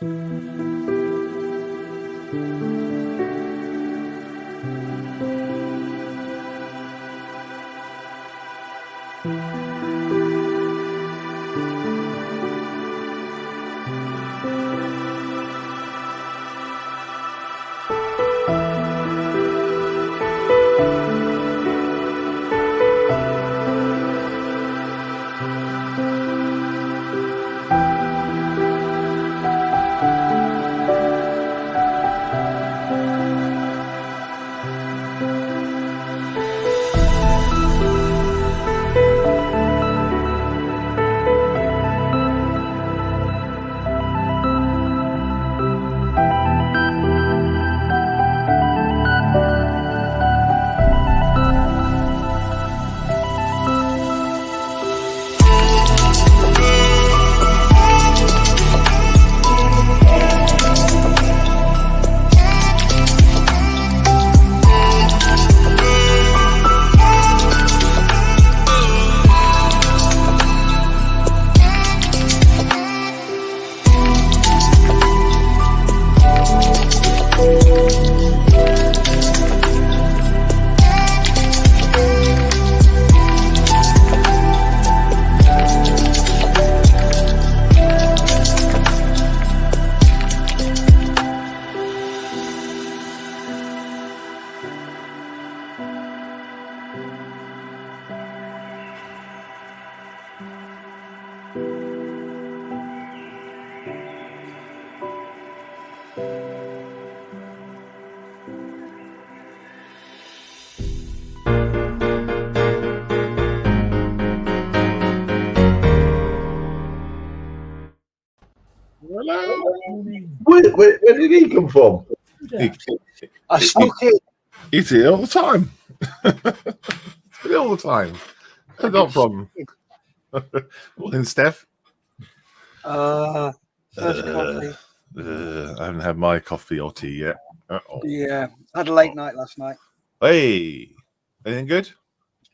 Where did he come from? I snuck it. He's here all the time. All the time. No problem. Morning, Steph. First coffee. I haven't had my coffee or tea yet. Yeah, I had a late night last night. Hey, anything good?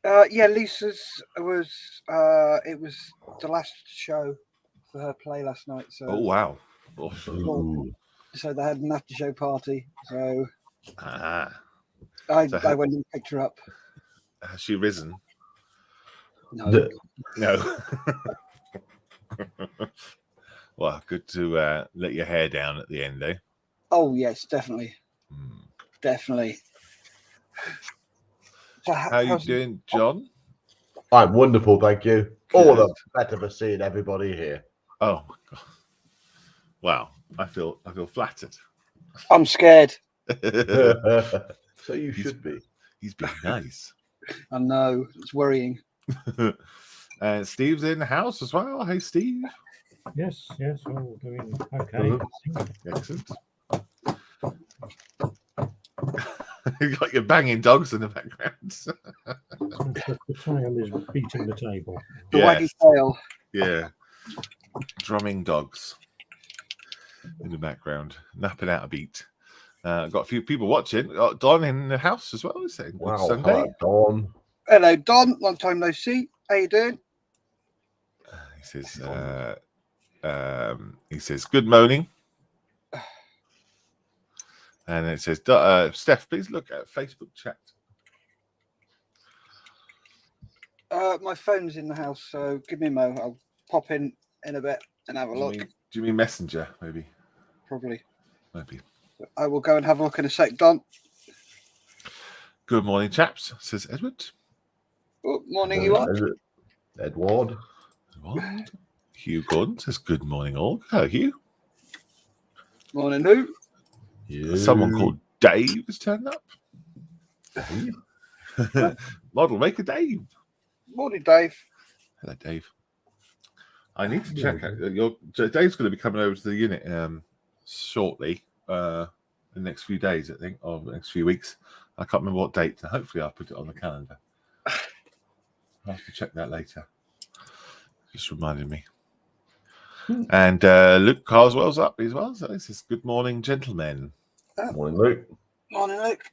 Yeah, Lisa's was. It was the last show for her play last night. So. Oh wow. So they had an after show party. So. I went and picked her up. Has she risen? No. No. Well, good to let your hair down at the end, eh? Oh yes, definitely. Definitely. So how you doing, John? I'm wonderful, thank you. Good. All the better for seeing everybody here. Oh my God. Wow, I feel flattered. I'm scared. So you should be. He's being nice. I know, it's worrying. Steve's in the house as well. Hey, Steve. Yes, all doing okay. Excellent. You got your banging dogs in the background. The tail is beating the table. The waggy tail. Yeah. Drumming dogs in the background, napping out a beat. Got a few people watching. Got Don in the house as well. Wow, Sunday. Hello, Don. Hello, Don. Long time no see. How you doing? He says, good morning. And it says, Steph, please look at Facebook chat. My phone's in the house, so give me a mo. I'll pop in a bit and have a look. Do you mean Messenger, maybe? Probably. Maybe. I will go and have a look in a sec, Don. Good morning, chaps, says Edward. Good morning, you are. Edward. Hugh Gordon says, good morning, all. Hello, Hugh. Morning, who? Yeah. Someone called Dave has turned up. Model maker Dave. Morning, Dave. Hello, Dave. I need to check out. Dave's going to be coming over to the unit shortly, in the next few days, I think, or the next few weeks. I can't remember what date. Hopefully, I'll put it on the calendar. I'll have to check that later. Just reminded me. And Luke Carswell's up as well. So this is good morning, gentlemen. Morning, Luke. Morning, Luke.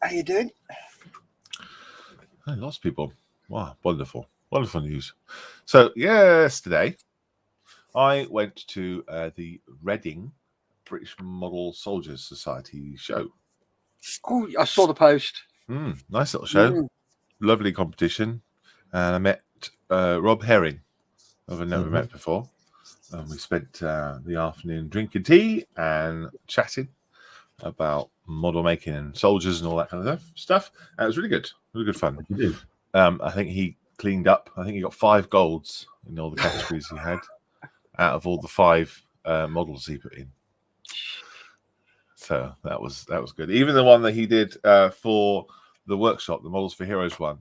How you doing? Lots of people. Wow, wonderful. Wonderful news. So yesterday, I went to the Reading British Model Soldiers Society show. Oh, I saw the post. Nice little show. Mm. Lovely competition. And I met Rob Herring, who I've never met before. And we spent the afternoon drinking tea and chatting about model making and soldiers and all that kind of stuff. And it was really good. Really good fun. You did. I think he cleaned up. I think he got 5 golds in all the categories he had out of all the 5 models he put in. So that was good. Even the one that he did for the workshop, the Models for Heroes one,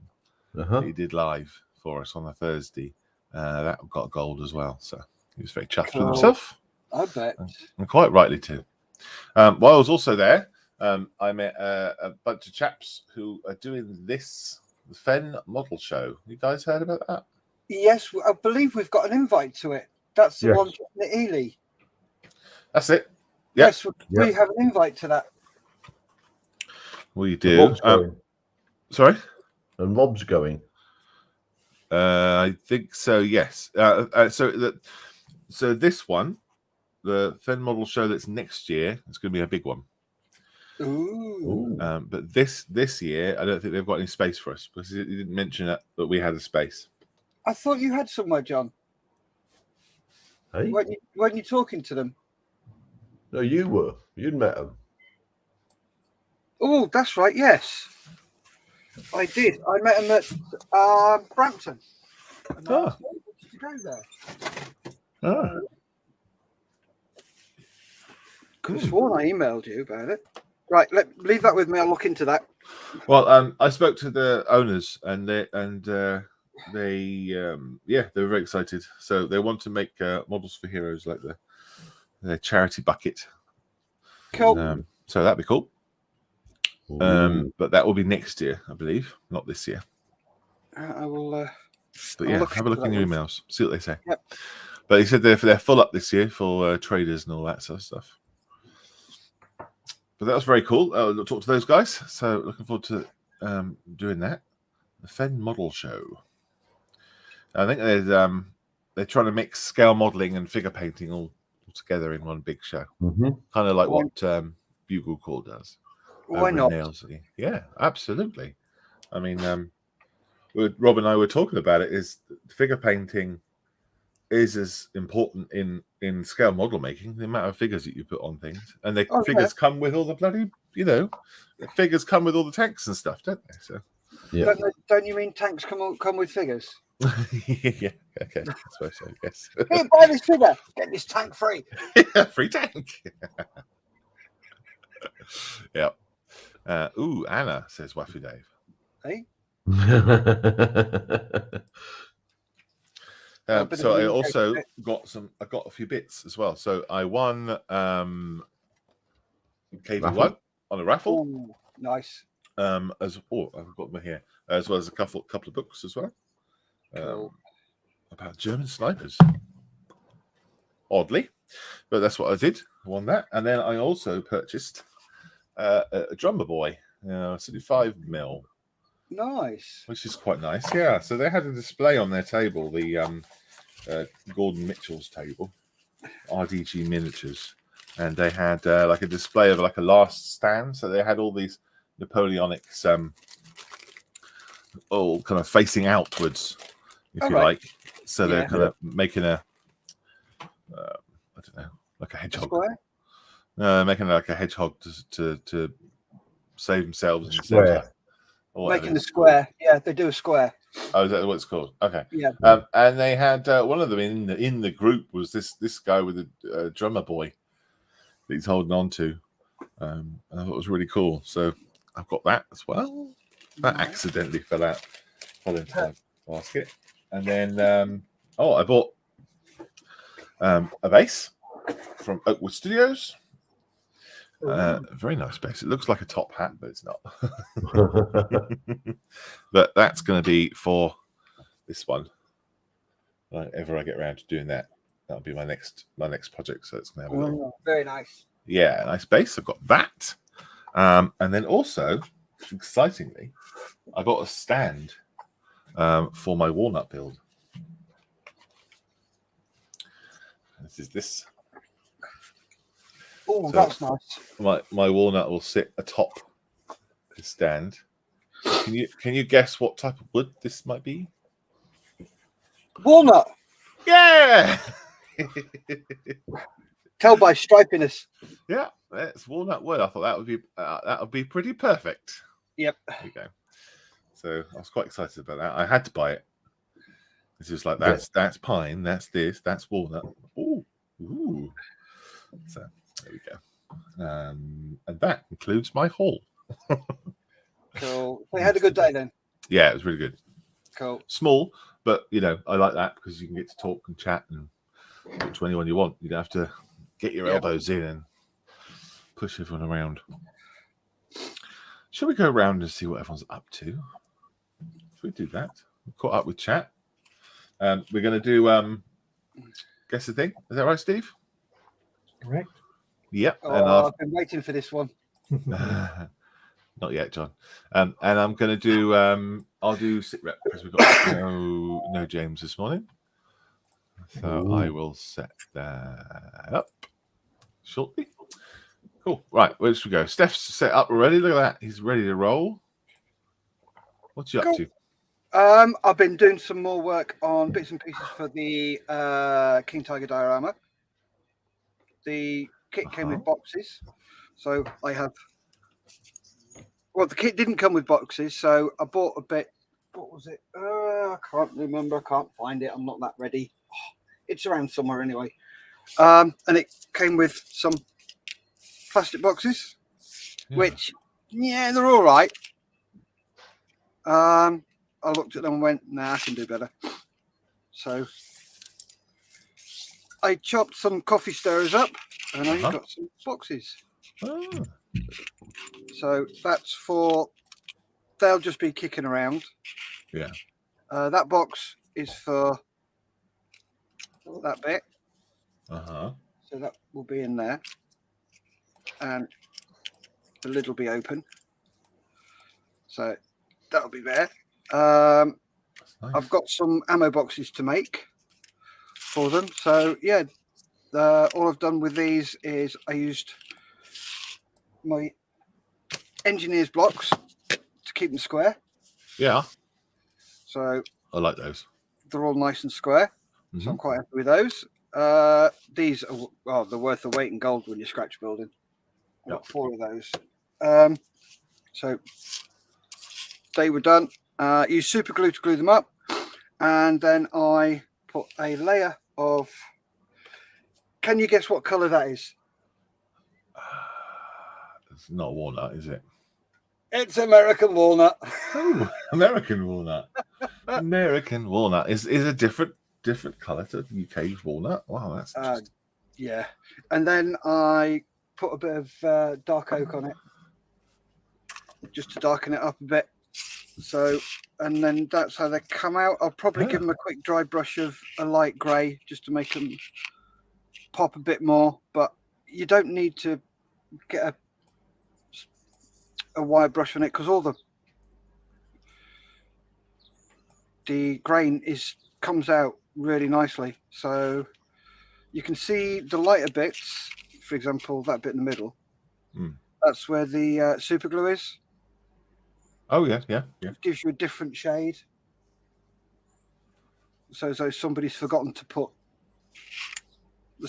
he did live for us on a Thursday. That got gold as well. So he was very chuffed with himself. I bet. And quite rightly too. While I was also there, I met a bunch of chaps who are doing this Fen model show. You guys heard about that? Yes, I believe we've got an invite to it. That's the Yes. one at Ely. That's it. Yep. Yes, we have an invite to that. We do. Rob's going. Sorry? And Rob's going. I think so, yes. So this one, the Fen model show that's next year, it's going to be a big one. Ooh. But this year, I don't think they've got any space for us because he didn't mention that we had a space. I thought you had somewhere, John. Hey? Weren't you talking to them? No, you were. You'd met them. Oh, that's right. Yes, I did. I met him at Brampton. And I asked him, "Did you go there?" Could have sworn I emailed you about it. Right, leave that with me. I'll look into that. Well, I spoke to the owners, and they were very excited. So they want to make models for heroes like the charity bucket. Cool. So that'd be cool. But that will be next year, I believe, not this year. I will. But I'll yeah, look have a look into in that your one. emails, see what they say. Yep. But he said they're full up this year for traders and all that sort of stuff. But that was very cool. I'll talk to those guys. So looking forward to doing that. The Fen Model Show. I think they're trying to mix scale modeling and figure painting all together in one big show. Kind of like what Bugle Call does. Why not? Yeah, absolutely. I mean, Rob and I were talking about it. Is figure painting is as important in scale model making, the amount of figures that you put on things, and the figures come with all the bloody, the figures come with all the tanks and stuff, don't they? So yeah. Don't you mean tanks come with figures? Yeah, okay, I suppose so. Yes. Here, buy this figure, get this tank free. Free tank. Yeah. Anna says Waffy Dave. Hey. So I also got a few bits as well. So I won KV1 on a raffle. Ooh, nice. I've got them here, as well as a couple of books as well. Cool. About German snipers. Oddly, but that's what I did. I won that, and then I also purchased a drummer boy, 75mm. Nice. Which is quite nice, yeah. So they had a display on their table, the Gordon Mitchell's table, RDG miniatures, and they had like a display of like a last stand. So they had all these Napoleonics, all kind of facing outwards, if you like. So they're kind of making I don't know, like a hedgehog. Making like a hedgehog to save themselves in the center. Making the square. Yeah, they do a square. Oh, is that what it's called? Okay. Yeah. And they had one of them in the group was this guy with a drummer boy that he's holding on to. And I thought it was really cool. So I've got that as well. That accidentally fell into my basket. And then I bought a base from Oakwood Studios. Very nice base. It looks like a top hat, but it's not. But that's going to be for this one. Whenever I get around to doing that, that'll be my next project. So it's going to have a very nice. Yeah, nice base. I've got that, and then also, excitingly, I got a stand for my walnut build. This is this. Oh, So- that's nice. My walnut will sit atop the stand. Can you guess what type of wood this might be? Walnut. Yeah. Tell by stripiness. Yeah, that's walnut wood. I thought that would be pretty perfect. Yep. There you go. So I was quite excited about that. I had to buy it. It's just like Yes. that's pine, that's this, that's walnut. Ooh. So there we go. And that concludes my haul. Cool. We had a good day then. Yeah, it was really good. Cool. Small, but I like that because you can get to talk and chat and talk to anyone you want. You don't have to get your elbows in and push everyone around. Shall we go around and see what everyone's up to? Should we do that? We caught up with chat. We're going to do guess the thing. Is that right, Steve? Correct. Yep. Oh, And I've been waiting for this one. not yet, John. And I'm going to do. I'll do sit rep because we've got no James this morning. So I will set that up shortly. Cool. Right, where should we go? Steph's set up already. Look at that. He's ready to roll. What's you up to? I've been doing some more work on bits and pieces for the King Tiger diorama. The kit came with boxes, so I have. Well, the kit didn't come with boxes, so I bought a bit. What was it? I can't remember. I can't find it. I'm not that ready. It's around somewhere anyway. And it came with some plastic boxes, which, they're all right. I looked at them and went, nah, I can do better. So I chopped some coffee stirrers up and I got some boxes. Oh. So that's for, they'll just be kicking around. Yeah. That box is for that bit. So that will be in there. And the lid will be open. So that'll be there. Nice. I've got some ammo boxes to make for them. So yeah, all I've done with these is I used my engineer's blocks to keep them square. Yeah. So I like those. They're all nice and square. So I'm quite happy with those. These are they're worth the weight in gold when you're scratch building. I've got 4 of those. So they were done. Used super glue to glue them up, and then I put a layer of. Can you guess what color that is? It's not walnut, is it? It's American walnut. Oh, American walnut. American walnut is a different color to UK walnut. Wow, that's yeah. And then I put a bit of dark oak on it, just to darken it up a bit. So, and then that's how they come out. I'll probably give them a quick dry brush of a light grey just to make them pop a bit more. But you don't need to get a wire brush on it because all the grain comes out really nicely. So you can see the lighter bits, for example, that bit in the middle. That's where the super glue is. Oh yeah. It gives you a different shade. So as though somebody's forgotten to put the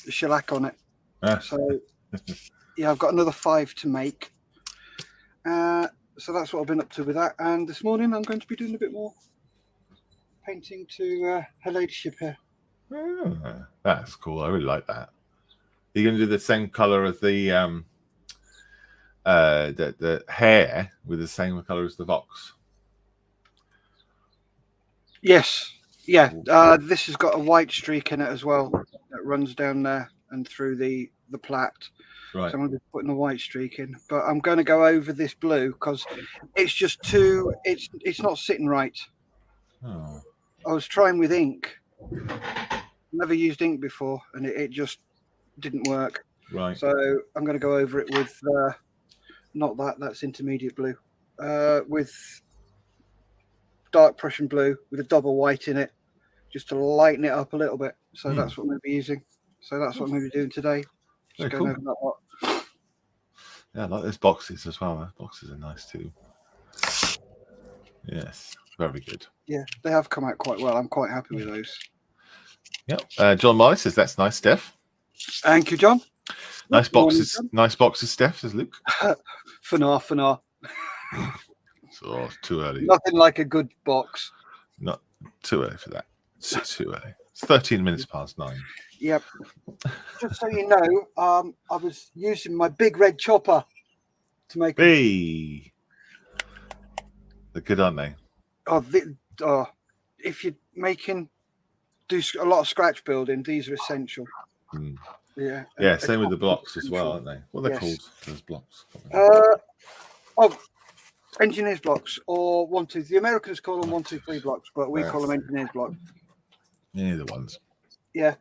shellac on it. So yeah, I've got another 5 to make. So that's what I've been up to with that. And this morning I'm going to be doing a bit more painting to her ladyship here. That's cool. I really like that. Are you going to do the same color as the hair with the same color as the box? Yes. Yeah. This has got a white streak in it as well that runs down there and through the plait. Right. So I'm going to be putting a white streak in, but I'm going to go over this blue because it's just too. It's not sitting right. Oh. I was trying with ink. Never used ink before, and it just didn't work. Right. So I'm going to go over it with not that's intermediate blue, with dark Prussian blue with a double white in it, just to lighten it up a little bit. So that's what I'm going to be using. So that's what I'm going to be doing today. Just going over that lot. Yeah, I like those boxes as well. Those boxes are nice too. Yes, very good. Yeah, they have come out quite well. I'm quite happy with those. Yep. John Marley says that's nice, Steph. Thank you, John. Nice boxes. Morning, nice boxes, Steph, says Luke. For now. So too early. Nothing like a good box. Not too early for that. It's too early. It's 13 minutes past 9. Yep. Just so you know, I was using my big red chopper to make. Hey, they're good, aren't they? If you're do a lot of scratch building, these are essential. Yeah. Yeah. Same with the blocks as well, aren't they? What are they called? Those blocks. Engineers blocks or 1, 2. The Americans call them 1, 2, 3 blocks, but we call them engineers blocks. Yeah, the ones. Yeah,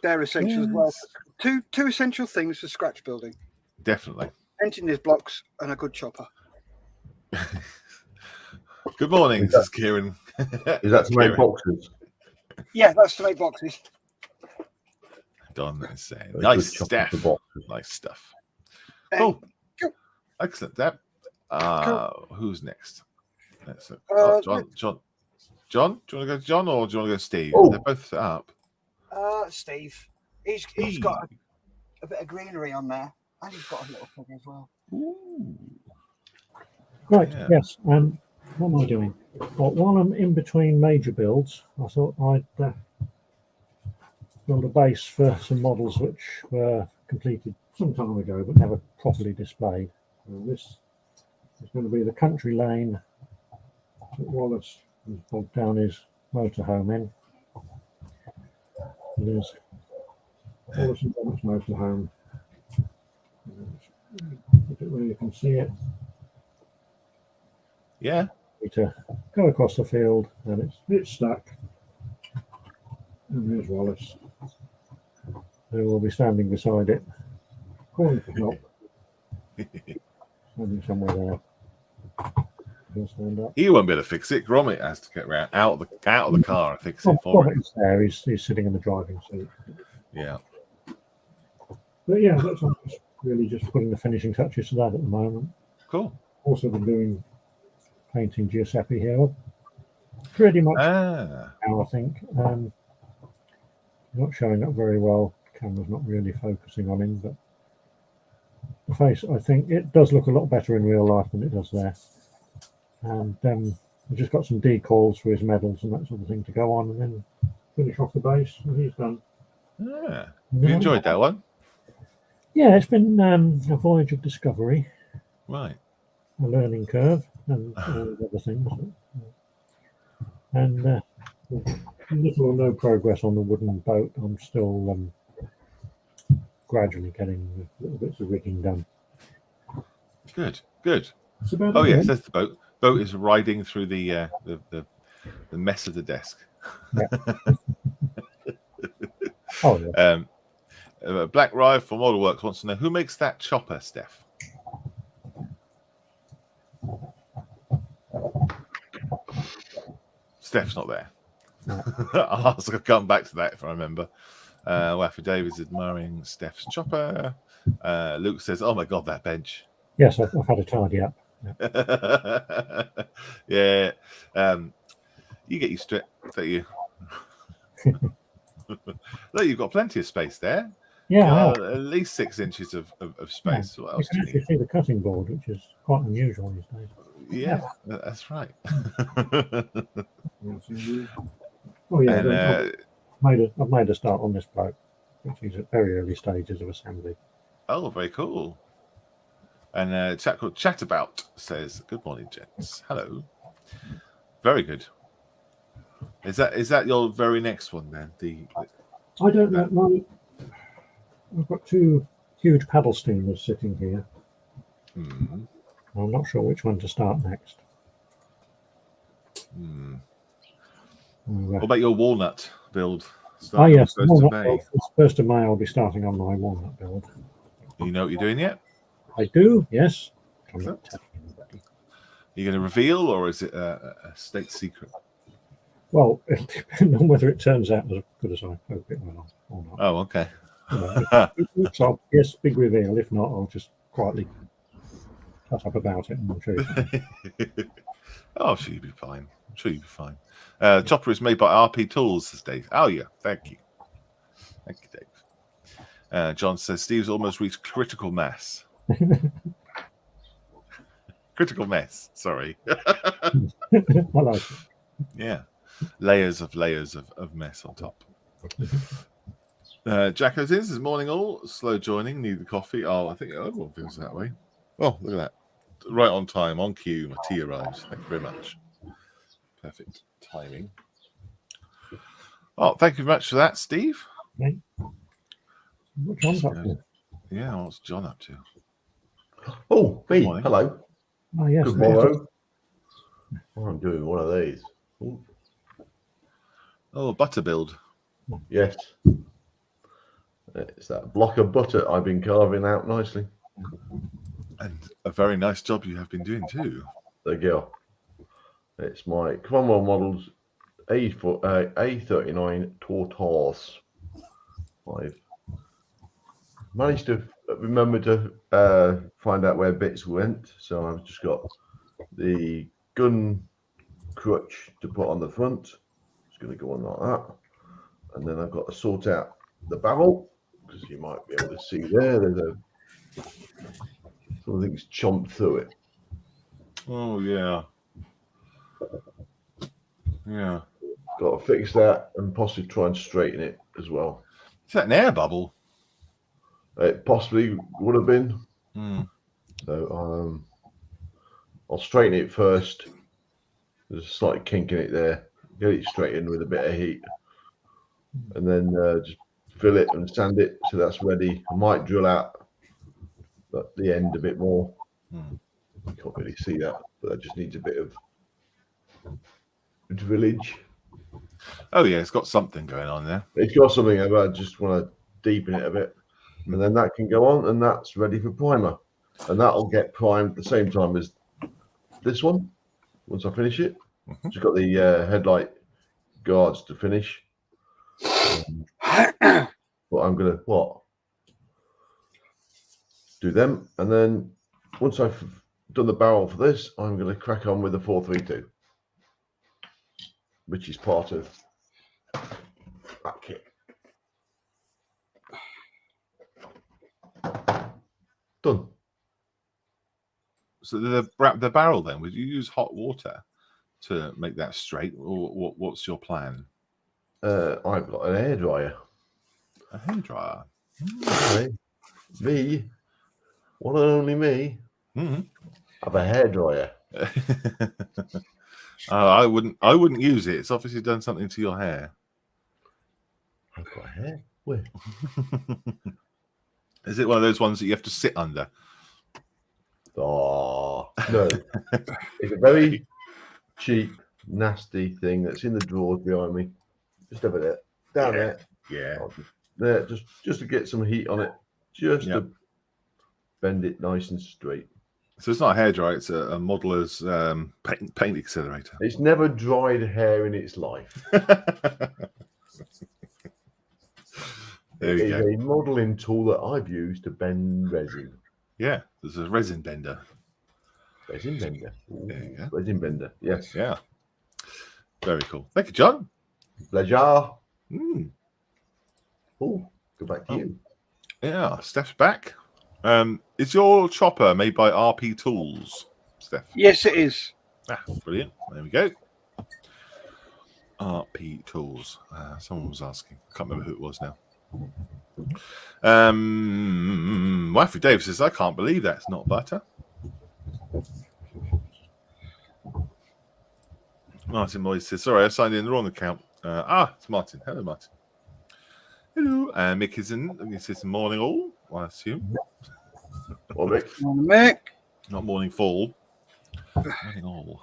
they're essential as well. Two essential things for scratch building. Definitely. Engineers blocks and a good chopper. Good morning, this is Kieran. Is that to make boxes? Yeah, that's to make boxes. Don is saying, nice stuff. Nice stuff. Cool. Excellent. That. Who's next? John. John, do you want to go to John or do you want to go to Steve? Oh. They're both set up. Steve. He's got a bit of greenery on there, and he's got a little thing as well. Ooh. Right. Yeah. Yes. What am I doing? Well, while I'm in between major builds, I thought I'd build a base for some models which were completed some time ago but never properly displayed. This is going to be the country lane that Wallace has bogged down his motorhome in. There's Wallace and Robert's motorhome. Put it where you can see it. Yeah. To go across the field, and it's stuck. And there's Wallace, who will be standing beside it, calling for help. Standing somewhere there. He'll stand up. He won't be able to fix it. Gromit has to get out of the car and fix it for him. Gromit's there. He's sitting in the driving seat. Yeah. But yeah, that's really just putting the finishing touches to that at the moment. Cool. Also been doing painting Giuseppe here. Pretty much now, I think. Not showing up very well. The camera's not really focusing on him, but the face, I think, it does look a lot better in real life than it does there. And I've just got some decals for his medals and that sort of thing to go on, and then finish off the base, and he's done. Yeah. You enjoyed that one? Yeah, it's been a voyage of discovery. Right. A learning curve and all the other things. And little or no progress on the wooden boat. I'm still gradually getting little bits of rigging done. Good. Oh yes, that's the boat. Boat is riding through the mess of the desk. Yeah. Oh yeah. Black Rive from Model Works wants to know who makes that chopper, Steph. Steph's not there. No. I'll come back to that if I remember. Waffy Davis admiring Steph's chopper. Luke says, "Oh my God, that bench." Yes, I've had a tidy up. Yeah. You get used to it, don't you? Look, you've got plenty of space there. Yeah, at least 6 inches of space. Yeah. What else you can actually see the cutting board, which is quite unusual these days. Yeah, that's right. Oh yeah, and, I've made a start on this boat, which is at very early stages of assembly. Oh, very cool. And a chap called Chatabout says, "Good morning, gents. Hello. Very good. Is that your very next one then? I don't know. I've got 2 huge paddle steamers sitting here. Mm. I'm not sure which one to start next. What about your walnut build? Yes, it's 1st of May. I'll be starting on my walnut build. You know what you're doing yet? I do, yes. I'm not telling anybody. Are you going to reveal, or is it a state secret? Well, it'll depend on whether it turns out as good as I hope it will or not. Oh, okay. If it looks like, yes, big reveal. If not, I'll just quietly shut up about it and I'll show you something. Oh, I'm sure you'll be fine. I'm sure you'll be fine. Chopper is made by RP Tools, says Dave. Oh, yeah. Thank you. Thank you, Dave. John says Steve's almost reached critical mass. Critical mess. Sorry. I like it. Yeah. Layers of mess on top. Jacko says, morning all. Slow joining. Need the coffee. Oh, I think everyone feels that way. Oh, look at that. Right on time. On cue. My tea arrives. Thank you very much. Perfect timing. Oh, thank you very much for that, Steve. Right. What John's up to? Yeah, what's John up to? Oh, me. morning. Hello. Oh, yes. Good morning. Oh, I'm doing one of these. Ooh. Oh, butter build. Yes. It's that block of butter I've been carving out nicely. And a very nice job you have been doing too. There you go. It's my Cromwell Models A39 Tortoise. I've managed to remember to find out where bits went, so I've just got the gun crutch to put on the front. It's going to go on like that, and then I've got to sort out the barrel, because you might be able to see there's something's chomped through it. Oh yeah. Yeah. Got to fix that and possibly try and straighten it as well. Is that an air bubble? It possibly would have been. So I'll straighten it first. There's a slight kink in it there. Get it straightened with a bit of heat, and then just fill it and sand it so that's ready. I might drill out the end a bit more. You can't really see that, but that just needs a bit of drillage. Oh yeah, it's got something going on there. It's got something. I just want to deepen it a bit, and then that can go on, and that's ready for primer, and that'll get primed at the same time as this one. Once I finish it, just got the headlight guards to finish. But I'm gonna do them, and then once I've done the barrel for this, I'm gonna crack on with the 432, which is part of that kit. Done. So the barrel then, would you use hot water to make that straight, or what's your plan? I've got an hairdryer. A hairdryer. Okay. Me, one and only me, have a hairdryer. I wouldn't use it. It's obviously done something to your hair. I've got hair. Where? Is it one of those ones that you have to sit under? Oh no! It's a very cheap, nasty thing that's in the drawers behind me. Just over there, down there. Yeah. There, just to get some heat on it, just to bend it nice and straight. So it's not a hairdryer; it's a modeler's paint accelerator. It's never dried hair in its life. There you go. It's a modeling tool that I've used to bend resin. Yeah, there's a resin bender. Resin bender. Ooh, there you go. Resin bender. Yes. Yeah. Very cool. Thank you, John. Pleasure. Oh, go back to you. Yeah, Steph's back. Is your chopper made by RP Tools, Steph? Yes, it is. Ah, brilliant. There we go. RP Tools. Someone was asking. I can't remember who it was now. Wifey Dave says, I can't believe that's not butter. Martin Moyes says, sorry, I signed in the wrong account. It's Martin. Hello, Martin. Hello. Mick is in. He says, morning all, I assume. Morning, Mick. Not morning fall. Morning all.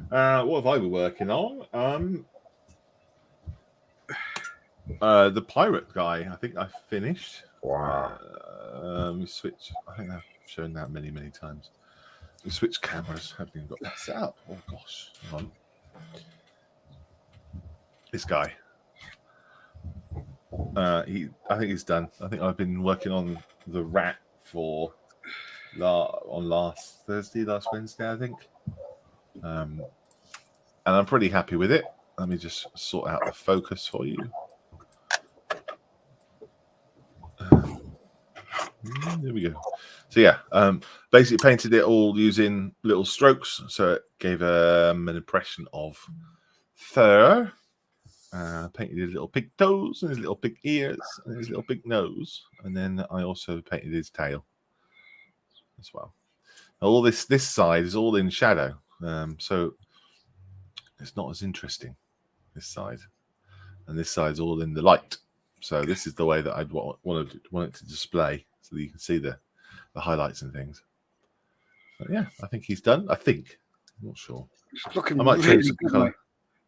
What have I been working on? The pirate guy, I think I finished. Wow. We switch. I think I've shown that many times. We switched cameras. Haven't even got that set up. Oh gosh. Hang on. This guy. I think he's done. I think I've been working on the rat for last Wednesday, I think. And I'm pretty happy with it. Let me just sort out the focus for you. There we go. So yeah, basically painted it all using little strokes, so it gave an impression of fur. Painted his little pig toes and his little pig ears and his little pig nose, and then I also painted his tail as well. All this side is all in shadow, so it's not as interesting. This side, and this side's all in the light. So this is the way that I'd want it to display, so that you can see the highlights and things. But yeah, I think he's done. I'm not sure. It's looking I might really change the good, color. mate.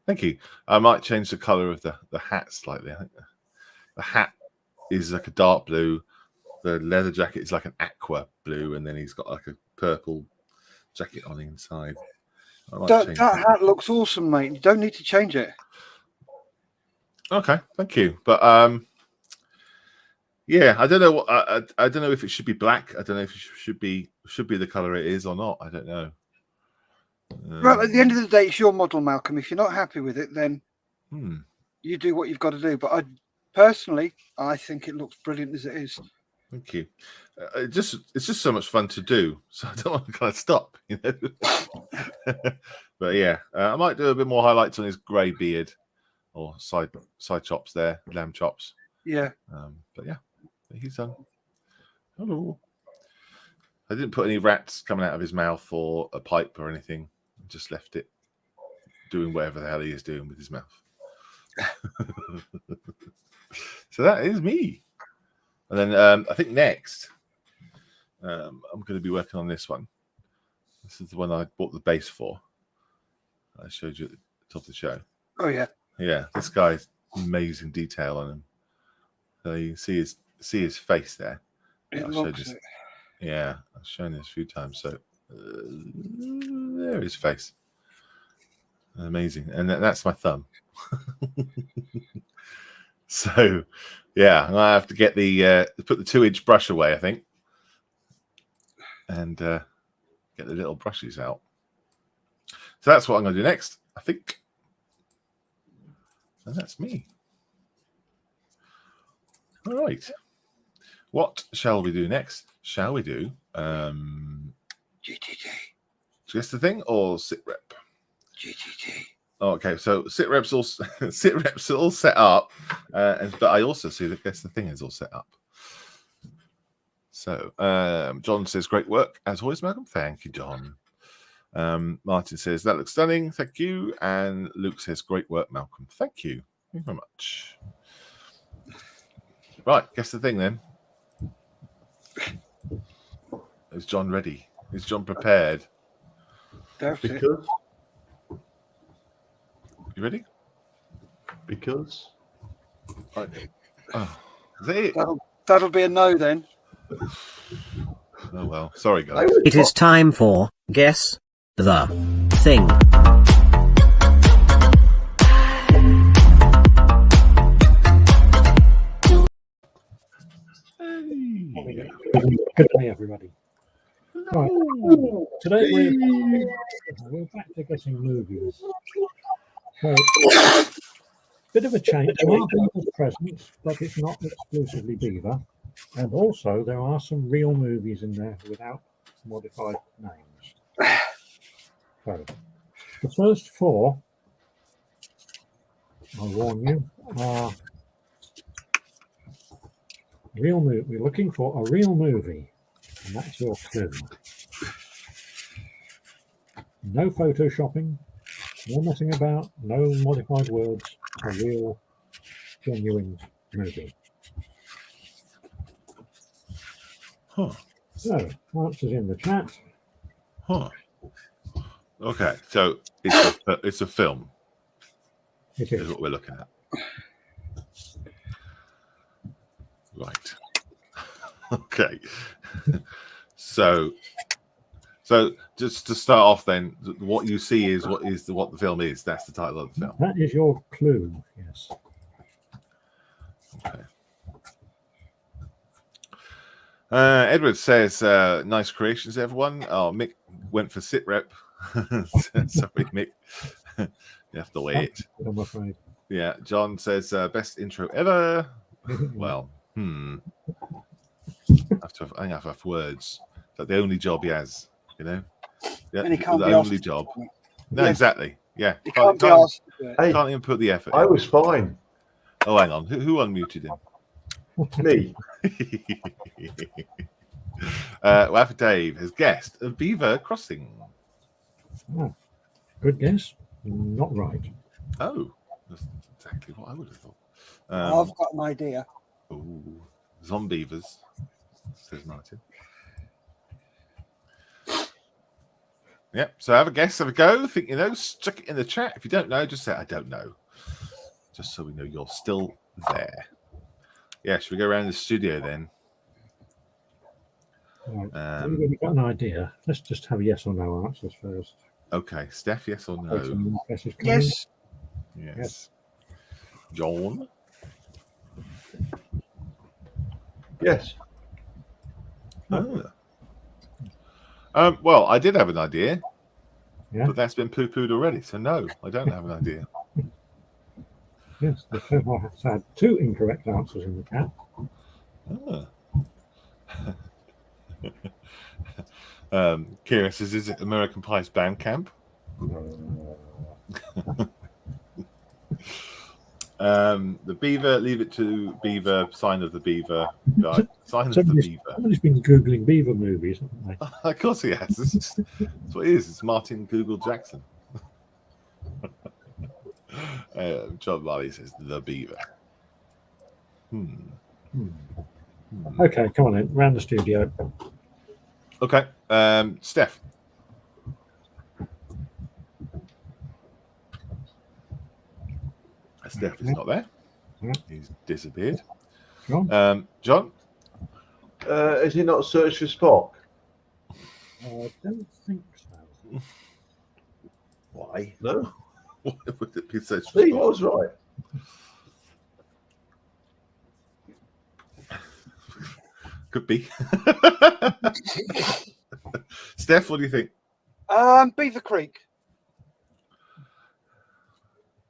Thank you. I might change the color of the hat slightly. I think the hat is like a dark blue. The leather jacket is like an aqua blue, and then he's got like a purple jacket on the inside. That hat looks awesome, mate. You don't need to change it. Okay, thank you. But yeah, I don't know what I don't know if it should be black. I don't know if it should be the color it is or not. I don't know. Well, at the end of the day, it's your model, Malcolm. If you're not happy with it, then you do what you've got to do. But I think it looks brilliant as it is. Thank you. It's just so much fun to do, so I don't want to kind of stop, you know. But yeah, I might do a bit more highlights on his grey beard or side chops there, lamb chops. Yeah. But yeah, he's done. Hello. I didn't put any rats coming out of his mouth or a pipe or anything. I just left it doing whatever the hell he is doing with his mouth. So that is me. And then I think next, I'm going to be working on this one. This is the one I bought the base for. I showed you at the top of the show. Oh yeah. Yeah, this guy's amazing detail on him. So you can see his face there. Yeah, I've shown this a few times. So there his face. Amazing. And that's my thumb. So yeah, I have to get put the 2-inch brush away, I think. And get the little brushes out. So that's what I'm going to do next, I think. And that's me. All right. What shall we do next? Shall we do GTG? Guess the thing or sit rep? GTG. Oh, okay, so sit reps all set up, but I also see that guess the thing is all set up. So John says great work as always, Malcolm. Thank you, John. Martin says that looks stunning. Thank you. And Luke says great work, Malcolm. Thank you. Thank you very much. Right, guess the thing then. Is John ready? Is John prepared? Because you ready? Because Right. Oh, is that it? That'll be a no then. Oh well, sorry guys. It is time for Guess the Thing. Hey. Good day, everybody. Right. Today we're back to guessing movies. So, bit of a change. There are Beaver's presents, but it's not exclusively Beaver. And also, there are some real movies in there without modified names. So, the first 4, I'll warn you, are real movie. We're looking for a real movie, and that's your clue. No photoshopping, no messing about, no modified words. A real, genuine movie. Huh. So, answers in the chat. Huh. Okay, so it's a film. It Is is. what we're looking at. Right. Okay. So So just to start off, then, what you see is what the film is. That's the title of the film. That is your clue. Yes. Okay. Edward says, "Nice creations, everyone." Oh, Mick went for sit rep. Sorry, Mick. You have to wait. I'm afraid. Yeah. John says, "Best intro ever." Well, I have to have words. That's the only job he has, you know. Yeah, And he can't the be only asked. job. No, Yes. exactly. Yeah, He can't be asked to do it. Hey, can't even put the effort I in. was fine. Oh, hang on. Who unmuted him? Me. Waffle Dave has guessed a beaver crossing. Oh, good guess. Not right. Oh, that's exactly what I would have thought. I've got an idea. Ooh, zombievers, says Martin. Yep. So have a guess, have a go. Think you know, stick it in the chat. If you don't know, just say I don't know. Just so we know you're still there. Yeah, should we go around the studio then? Right. We've got an idea. Let's just have yes or no answers first. Okay, Steph, yes or no? Yes. Yes. John? Yes. Oh. Well, I did have an idea, but that's been poo-pooed already. So no, I don't have an idea. Yes, the film has had 2 incorrect answers in the chat. Kira says, "Is it American Pie's Band Camp?" The beaver, leave it to beaver. Sign of the beaver. Right. Sign of the beaver. Somebody's been googling beaver movies, haven't they? Of course he has. That's what it is. It's Martin Google Jackson. John Marley says the beaver. Okay, come on in. Round the studio. Okay. Steph. Steph is not there. He's disappeared. John? Is he not Search for Spock? I don't think so. Why? No. Would it be Search for See, I Spock? was right. Could be. Steph, what do you think? Beaver Creek.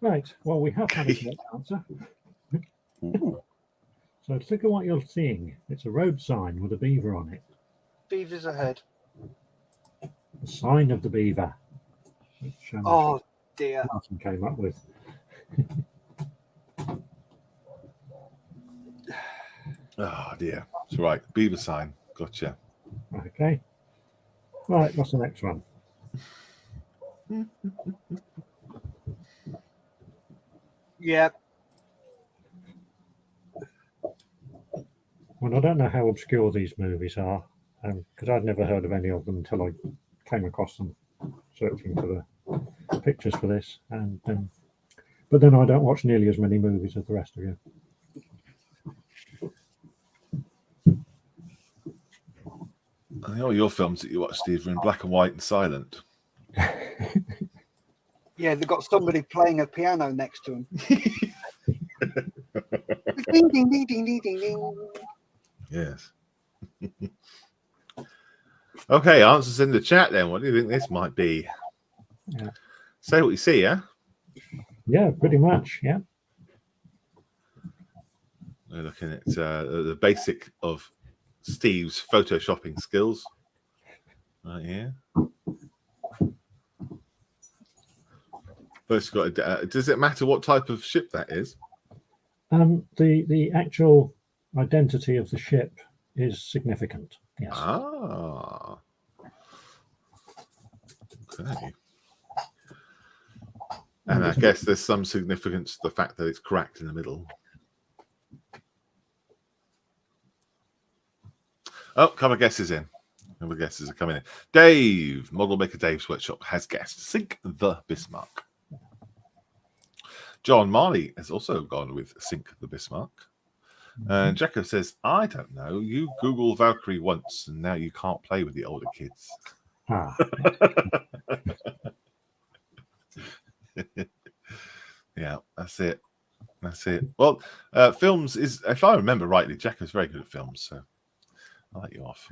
Right. Well, we have had a correct answer. So think of what you're seeing. It's a road sign with a beaver on it. Beavers ahead. The sign of the beaver. Which, Oh dear. Martin came up with. Oh dear. That's right. Beaver sign. Gotcha. Okay. Right. What's the next one? Yeah. Well, I don't know how obscure these movies are, because I'd never heard of any of them until I came across them searching for the pictures for this. And but then I don't watch nearly as many movies as the rest of you. I think all your films that you watch, Steve, are in black and white and silent. Yeah, they've got somebody playing a piano next to them. Ding, ding, ding, ding, ding, ding, ding. Yes. Okay, answers in the chat then. What do you think this might be? Yeah. Say what you see, yeah? Yeah, pretty much. Yeah. We're looking at the basic of Steve's photoshopping skills. Right here. First, got does it matter what type of ship that is? The actual identity of the ship is significant. Yes. Ah. Okay. And I guess there's some significance to the fact that it's cracked in the middle. Oh, couple of guesses in. Couple of guesses are coming in. Dave, Model Maker Dave's Workshop, has guessed Sink the Bismarck. John Marley has also gone with Sink the Bismarck. And Jacko says, I don't know. You Google Valkyrie once, and now you can't play with the older kids. Ah, Yeah, that's it. That's it. Well, films is, if I remember rightly, Jack is very good at films, so I'll let you off.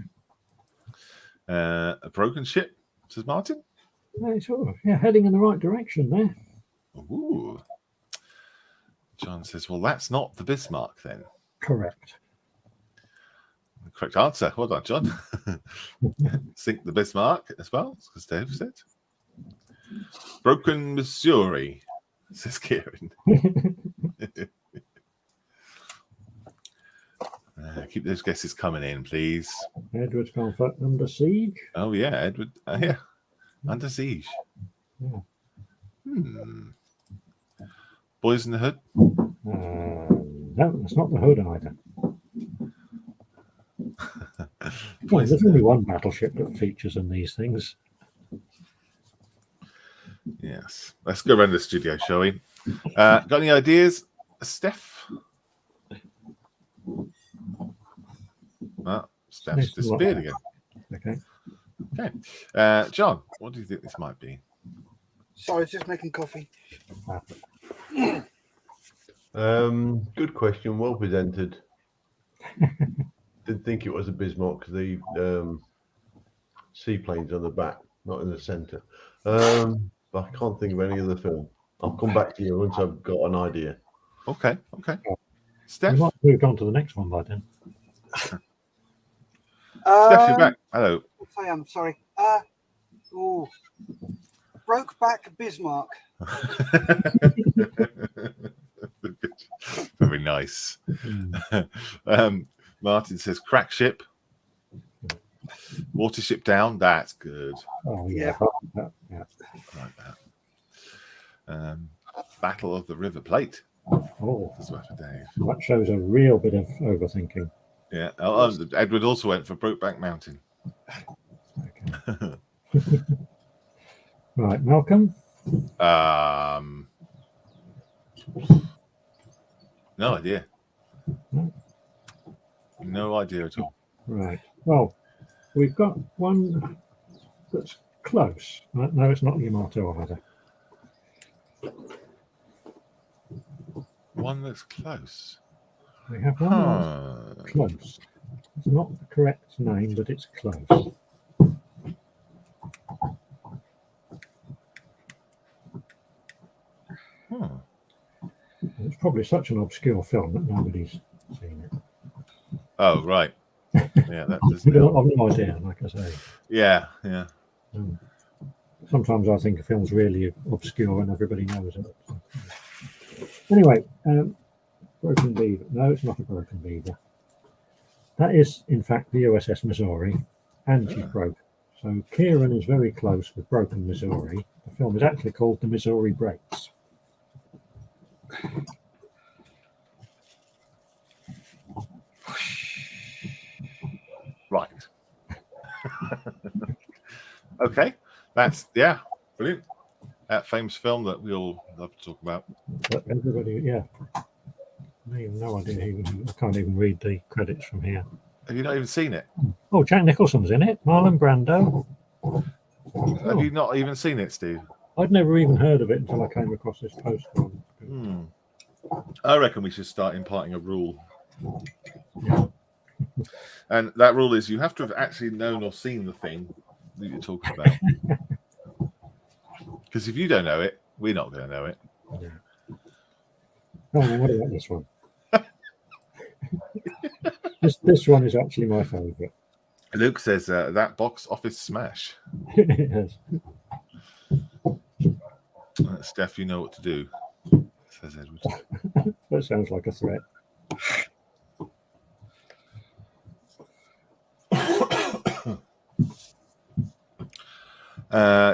A broken ship, says Martin. sort of, yeah, heading in the right direction there. Ooh. John says, well, that's not the Bismarck then. Correct. The correct answer. Well done, John. Sink the Bismarck as well, as Dave said. Broken Missouri, says Kieran. Keep those guesses coming in, please. Edward's gone for Under Siege. Oh, yeah, Edward. Yeah, Under Siege. Yeah. Boys in the Hood. No, that's not the Hood either. Well, there's only one battleship that features in these things. Yes. Let's go around the studio, shall we? Got any ideas, Steph? Steph's disappeared again. Okay. Okay. John, what do you think this might be? Sorry, I was just making coffee. Good question. Well presented. Didn't think it was a Bismarck because the seaplanes on the back, not in the centre. But I can't think of any other film. I'll come back to you once I've got an idea. Okay. Steph? We might have moved on to the next one by then. Steph, you're back. Hello. I am sorry. Brokeback Bismarck. Very nice. Martin says crack ship. Watership down. That's good. Oh, yeah. Yeah. Yeah. I like that. Battle of the River Plate. Oh, That's what for Dave. that shows a real bit of overthinking. Yeah. Edward also went for Brokeback Mountain. Okay. Right, Malcolm. No idea. No. No idea at all. Right. Well, we've got one that's close. No, it's not Yamato either. One that's close. We have one that's close. It's not the correct name, but it's close. It's probably such an obscure film that nobody's seen it. Oh, right. Yeah, that I've no idea, like I say. Yeah. Sometimes I think a film's really obscure and everybody knows it. Anyway, Broken Beaver. No, it's not a Broken Beaver. That is, in fact, the USS Missouri, and she's broke. So Kieran is very close with Broken Missouri. The film is actually called The Missouri Breaks. Right. Okay. That's, brilliant. That famous film that we all love to talk about. But everybody, I have no idea. I can't even read the credits from here. Have you not even seen it? Oh, Jack Nicholson's in it. Marlon Brando. Have you not even seen it, Steve? I'd never even heard of it until I came across this poster. I reckon we should start imparting a rule. And that rule is you have to have actually known or seen the thing that you're talking about. Because if you don't know it, we're not going to know it. Yeah. Oh, what about this one? This one is actually my favourite. Luke says that box office smash. Yes. Steph, you know what to do, says Edward. That sounds like a threat.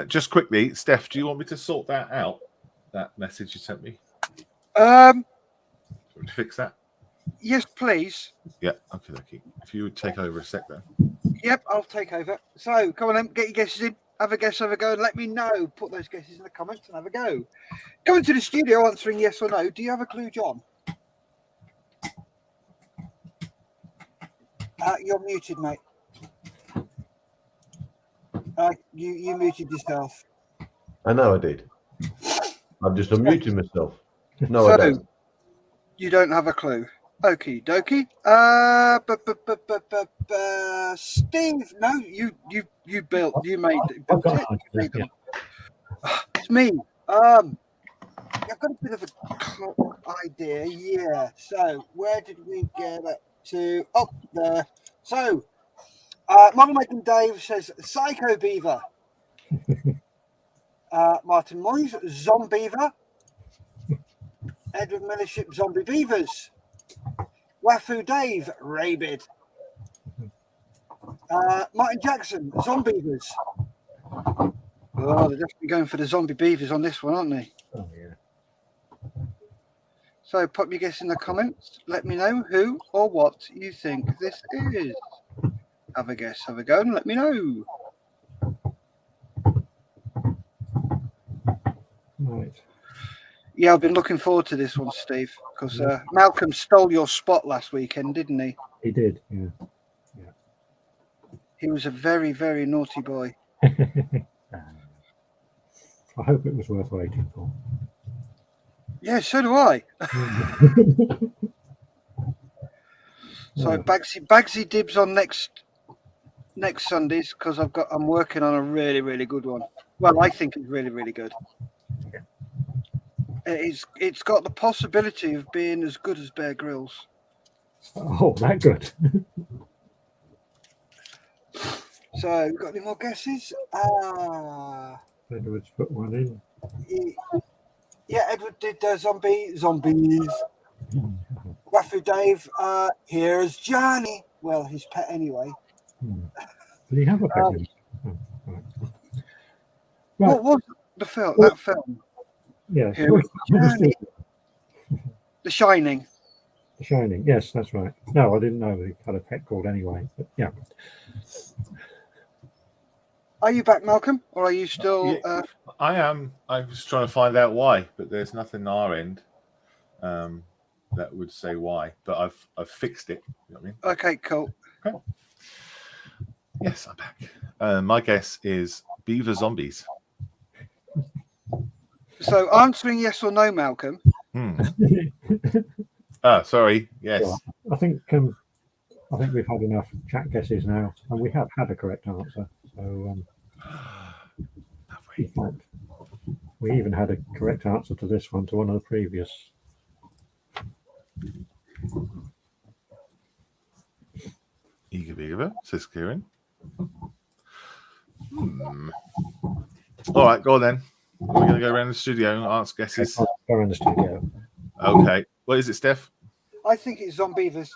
Just quickly, Steph, do you want me to sort that out? That message you sent me? Um, To fix that? yes, please. Yeah, okay. If you would take over a sec then. Yep, I'll take over. So, come on then, get your guesses in. Have a guess, have a go, and let me know. Put those guesses in the comments and have a go. Coming to the studio answering yes or no. Do you have a clue, John? You're muted, mate. You muted yourself. I know I did. I'm just unmuting myself. No, So, I don't. You don't have a clue. Okie dokie. Steve, no, you built it. I've got an idea, yeah. It's me. I've got a bit of a idea. Yeah. So where did we get up to? Oh, there. So, Model Making Dave says Psycho Beaver. Martin Moyes, Zombeaver. Edward Millership, Zombie Beavers. Wafu Dave, Rabid. Martin Jackson, Zombeavers. Oh, they're definitely going for the zombie beavers on this one, aren't they? Oh, yeah. So pop your guess in the comments. Let me know who or what you think this is. Have a guess, have a go, and let me know. Right. Yeah, I've been looking forward to this one, Steve, because Malcolm stole your spot last weekend, didn't he? He did, yeah. He was a very, very naughty boy. I hope it was worth waiting for. Yeah, so do I. So Yeah. Bagsy dibs on next Sundays because I'm working on a really, really good one. Well, I think it's really, really good. It's got the possibility of being as good as Bear Grylls. Oh, that good. So, got any more guesses? Edward's put one in. Yeah, Edward did zombies. Wafu Dave, here's Johnny. Well, his pet anyway. Did he have a pet? Right. What was the film? That film? Yeah. Johnny. The Shining. The Shining. Yes, that's right. No, I didn't know he had a pet called anyway. But yeah. Are you back, Malcolm, or are you still? Yeah, I am. I was trying to find out why, but there's nothing on our end that would say why. But I've fixed it. You know what I mean? Okay, cool. Okay. Yes, I'm back. My guess is Beaver Zombies. So answering yes or no, Malcolm. Sorry. Yes. Yeah, I think we've had enough chat guesses now, and we have had a correct answer. So in fact, we even had a correct answer to this one to one of the previous. Eager Beaver, says Kieran. All right, go on then. We're going to go around the studio and ask guesses. Go around the studio. Okay. What is it, Steph? I think it's Zombeavers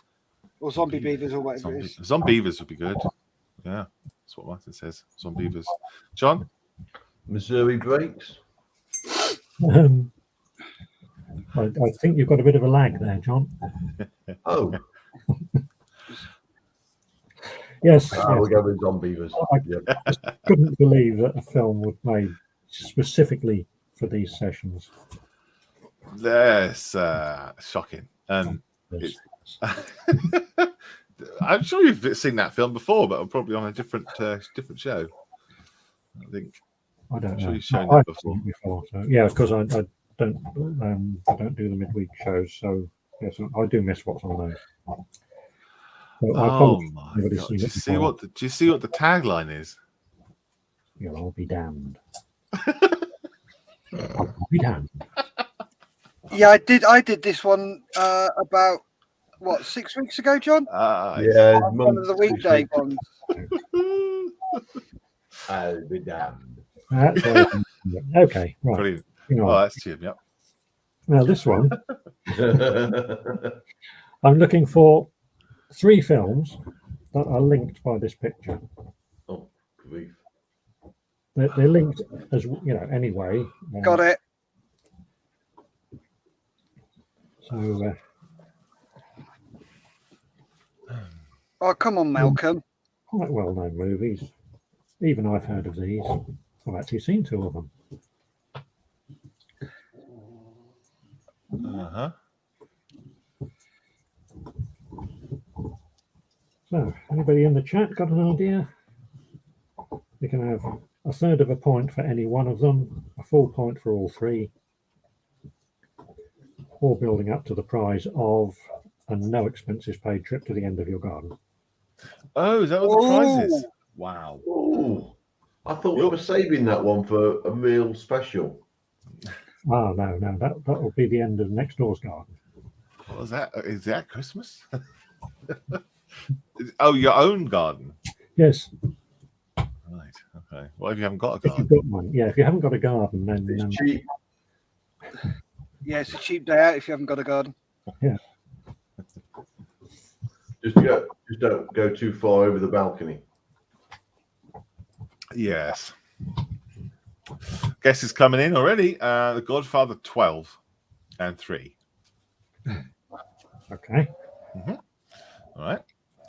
or Zombie Beavers or whatever it is. Zombeavers would be good. Yeah, that's what Martin says. Zombeavers. John? Missouri breaks. I think you've got a bit of a lag there, John. Oh. Yes. We'll go with Zombeavers. I couldn't believe that a film was made specifically for these sessions. That's shocking. And I'm sure you've seen that film before, but probably on a different show. I think. I don't know. Sure you've shown I've that seen it before. So, yeah, because I don't do the midweek shows, so yes, I do miss what's on those. So oh my God! Do you see what the tagline is? You'll all be damned. I'll be damned. Yeah, I did this one about 6 weeks ago, John. Yeah, one of the weekday ones. I'll be damned. Okay, right. Brilliant. Oh, that's Jim. Yep. Now this one, I'm looking for 3 films that are linked by this picture. Oh, grief. They're linked as anyway. Got it. So. Oh, come on, Malcolm. Quite well-known movies. Even I've heard of these. I've actually seen 2 of them. So, anybody in the chat got an idea? You can have a third of a point for any one of them, a full point for all three, all building up to the prize of a no expenses paid trip to the end of your garden. Oh, is that what the prize is? Ooh. Wow. Oh, I thought we were saving that one for a meal special. Ah, no, that will be the end of next door's garden. What was that? Is that Christmas? Oh, your own garden. Yes. Right. Okay. What if you haven't got a If you've garden? got one. Yeah, if you haven't got a garden, then It's cheap. Yeah, it's a cheap day out if you haven't got a garden. Yeah. Just don't go too far over the balcony. Yes. Guess is coming in already. The Godfather 12 and 3. Okay. Mm-hmm. All right.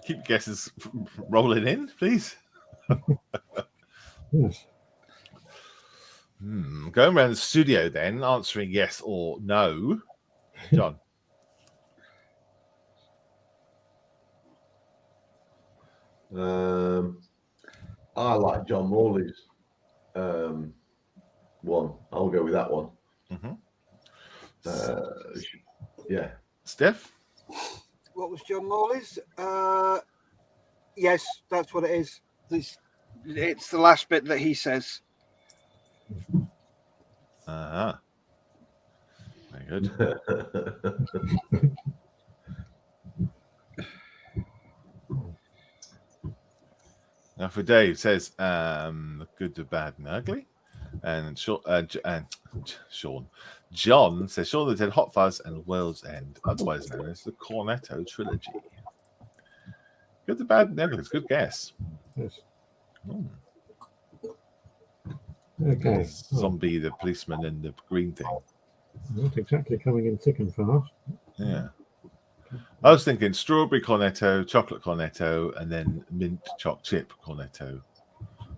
Keep guesses rolling in, please. Yes. Going around the studio then, answering yes or no. John. I like John Morley's one. I'll go with that one. Yeah. Steph? What was John Morley's? Yes, that's what it is. It's the last bit that he says. Very good. Now for Dave, it says the good, the bad, and the ugly. And Sean. John says Shaun of the Dead, Hot Fuzz, and World's End, otherwise known as the Cornetto trilogy. Good, the bad, and the ugly. It's a good guess. Yes. Okay. Zombie, the policeman, and the green thing. Not exactly coming in thick and fast. Yeah. I was thinking strawberry cornetto, chocolate cornetto, and then mint choc chip cornetto.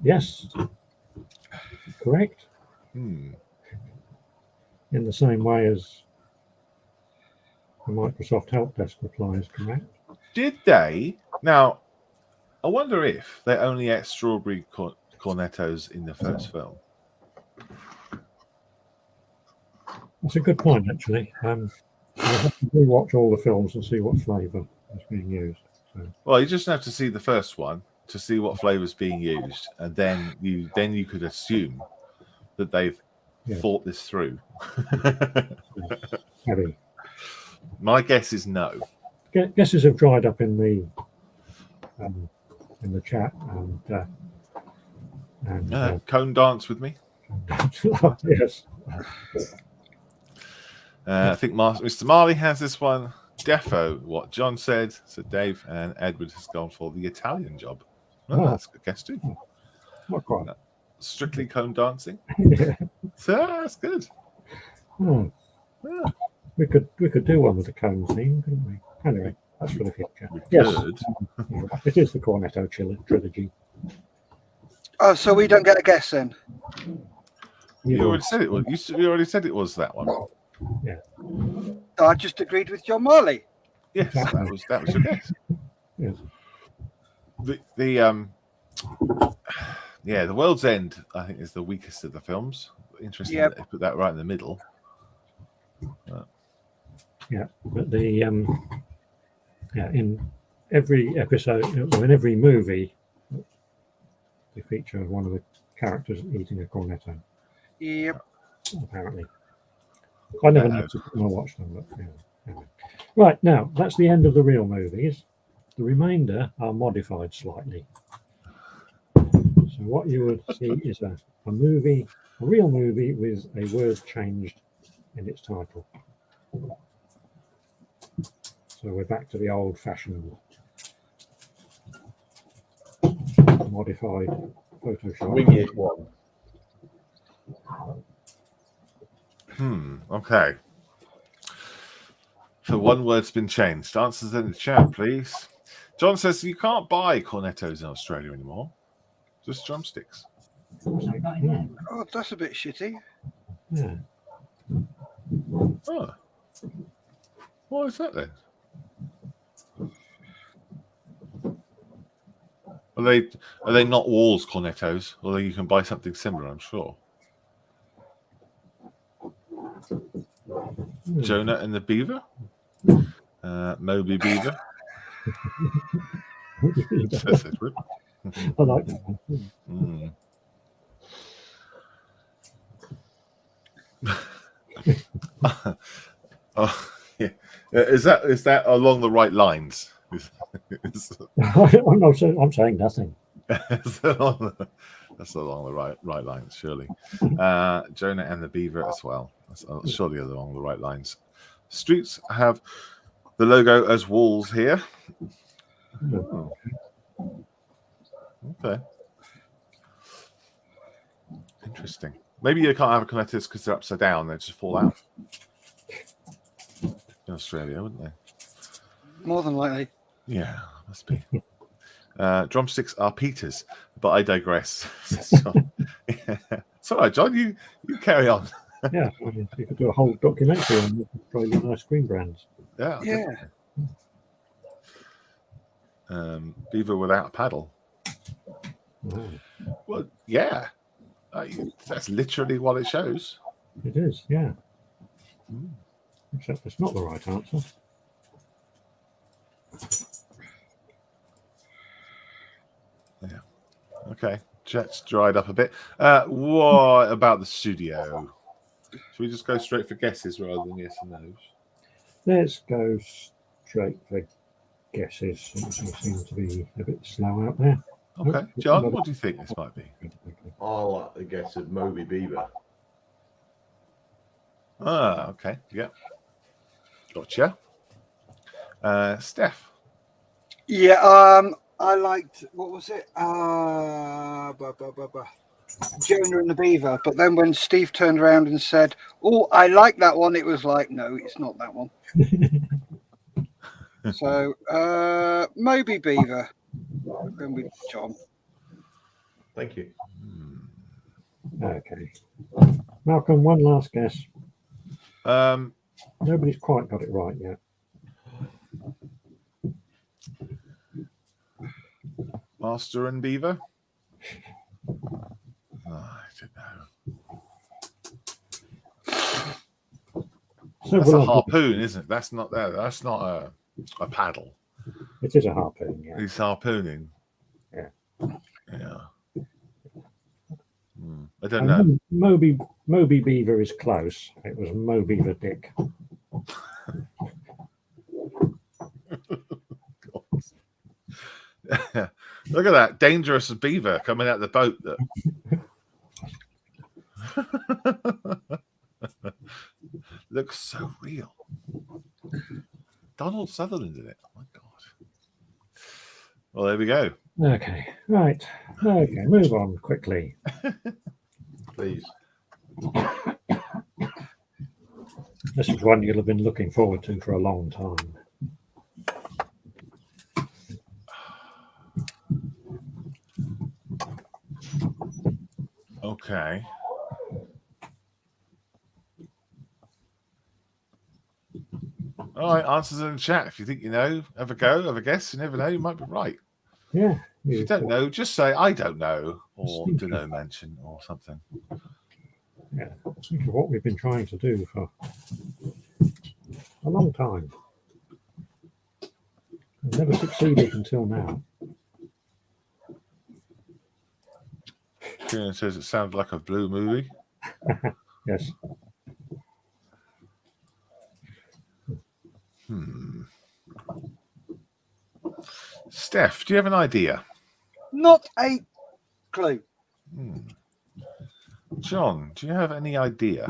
Yes. Correct. Hmm. In the same way as the Microsoft Help Desk replies, correct? Did they? Now, I wonder if they only ate strawberry cornettos in the first film. That's a good point, actually. We'll have to rewatch all the films and see what flavour is being used. So. Well, you just have to see the first one to see what flavour is being used, and then you could assume that they've thought this through. Heavy. My guess is no. Guesses have dried up in the chat, and Cone dance with me. Yes. I think Mr. Marley has this one. Defo, what John said. So Dave and Edward has gone for the Italian job. Well, that's a good guess too. Not quite. Strictly cone dancing. Yeah. So that's good. Oh. Yeah. We could do one with the cone theme, couldn't we? Anyway, that's for the future. We Yes. could. It is the Cornetto trilogy. Oh, so we don't get a guess then? You already said it was. You already said it was that one. Yeah. I just agreed with John Marley. Yes, that was your guess. Yes. The World's End, I think, is the weakest of the films. Interesting that they put that right in the middle. Yeah, but in every episode, in every movie, they feature one of the characters eating a cornetto. Yep. Apparently. I never noticed when I watched them, but anyway. Right, now, that's the end of the real movies. The remainder are modified slightly. So what you would see is a real movie with a word changed in its title. So we're back to the old-fashioned modified Photoshop. Wing it one. Okay. So one word's been changed. Answers in the chat, please. John says you can't buy cornettos in Australia anymore. Just drumsticks. Oh, that's a bit shitty. Yeah. Oh. What is that then? Are they not walls cornettos? Although you can buy something similar, I'm sure. Jonah and the Beaver? Moby Beaver? Says Edward. I like that one. Mm. Oh, yeah. Is that along the right lines? I'm saying nothing. That's along the right lines, surely. Jonah and the Beaver as well. That's surely along the right lines. Streets have the logo as walls here. Oh. Okay. Interesting. Maybe you can't have a connectors because they're upside down. They just fall out. In Australia, wouldn't they? More than likely. Yeah, must be. Drumsticks are Peter's, but I digress. It's all right, John. You carry on. Yeah, I mean, you could do a whole documentary on Australian ice cream brands. Yeah. Yeah. Beaver without a paddle. Wow. Well, yeah. That's literally what it shows. It is, yeah. Except it's not the right answer. Yeah. Okay. Jet's dried up a bit. What about the studio? Should we just go straight for guesses rather than yes and no's? Let's go straight for guesses. It seems to be a bit slow out there. Okay. John, what do you think this might be? I like the guess of Moby Beaver. Ah, okay. Yeah. Gotcha. Steph. Yeah, I liked, what was it? Jonah and the Beaver. But then when Steve turned around and said, "Oh, I like that one," it was like, no, it's not that one. So, Moby Beaver. Going with John. Thank you. Okay. Malcolm, one last guess. Nobody's quite got it right yet. Master and Beaver? I don't know. That's a harpoon, isn't it? That's not there. That's not a paddle. It is a harpoon, yeah. He's harpooning. Yeah. Yeah. I don't know. Moby Beaver is close. It was Mo Beaver Dick. Look at that dangerous beaver coming out of the boat. Looks so real. Donald Sutherland in it. Oh my god. Well, there we go. Okay, right. Okay, move on quickly. Please. This is one you'll have been looking forward to for a long time. Okay. All right, answers in the chat. If you think you know, have a go, have a guess. You never know, you might be right. Yeah. If you don't know, just say, I don't know, or don't know, mention, or something. Yeah, think of what we've been trying to do for a long time. I've never succeeded until now. Kieran says it sounds like a blue movie. Yes. Steph, do you have an idea? Not a clue. John, do you have any idea?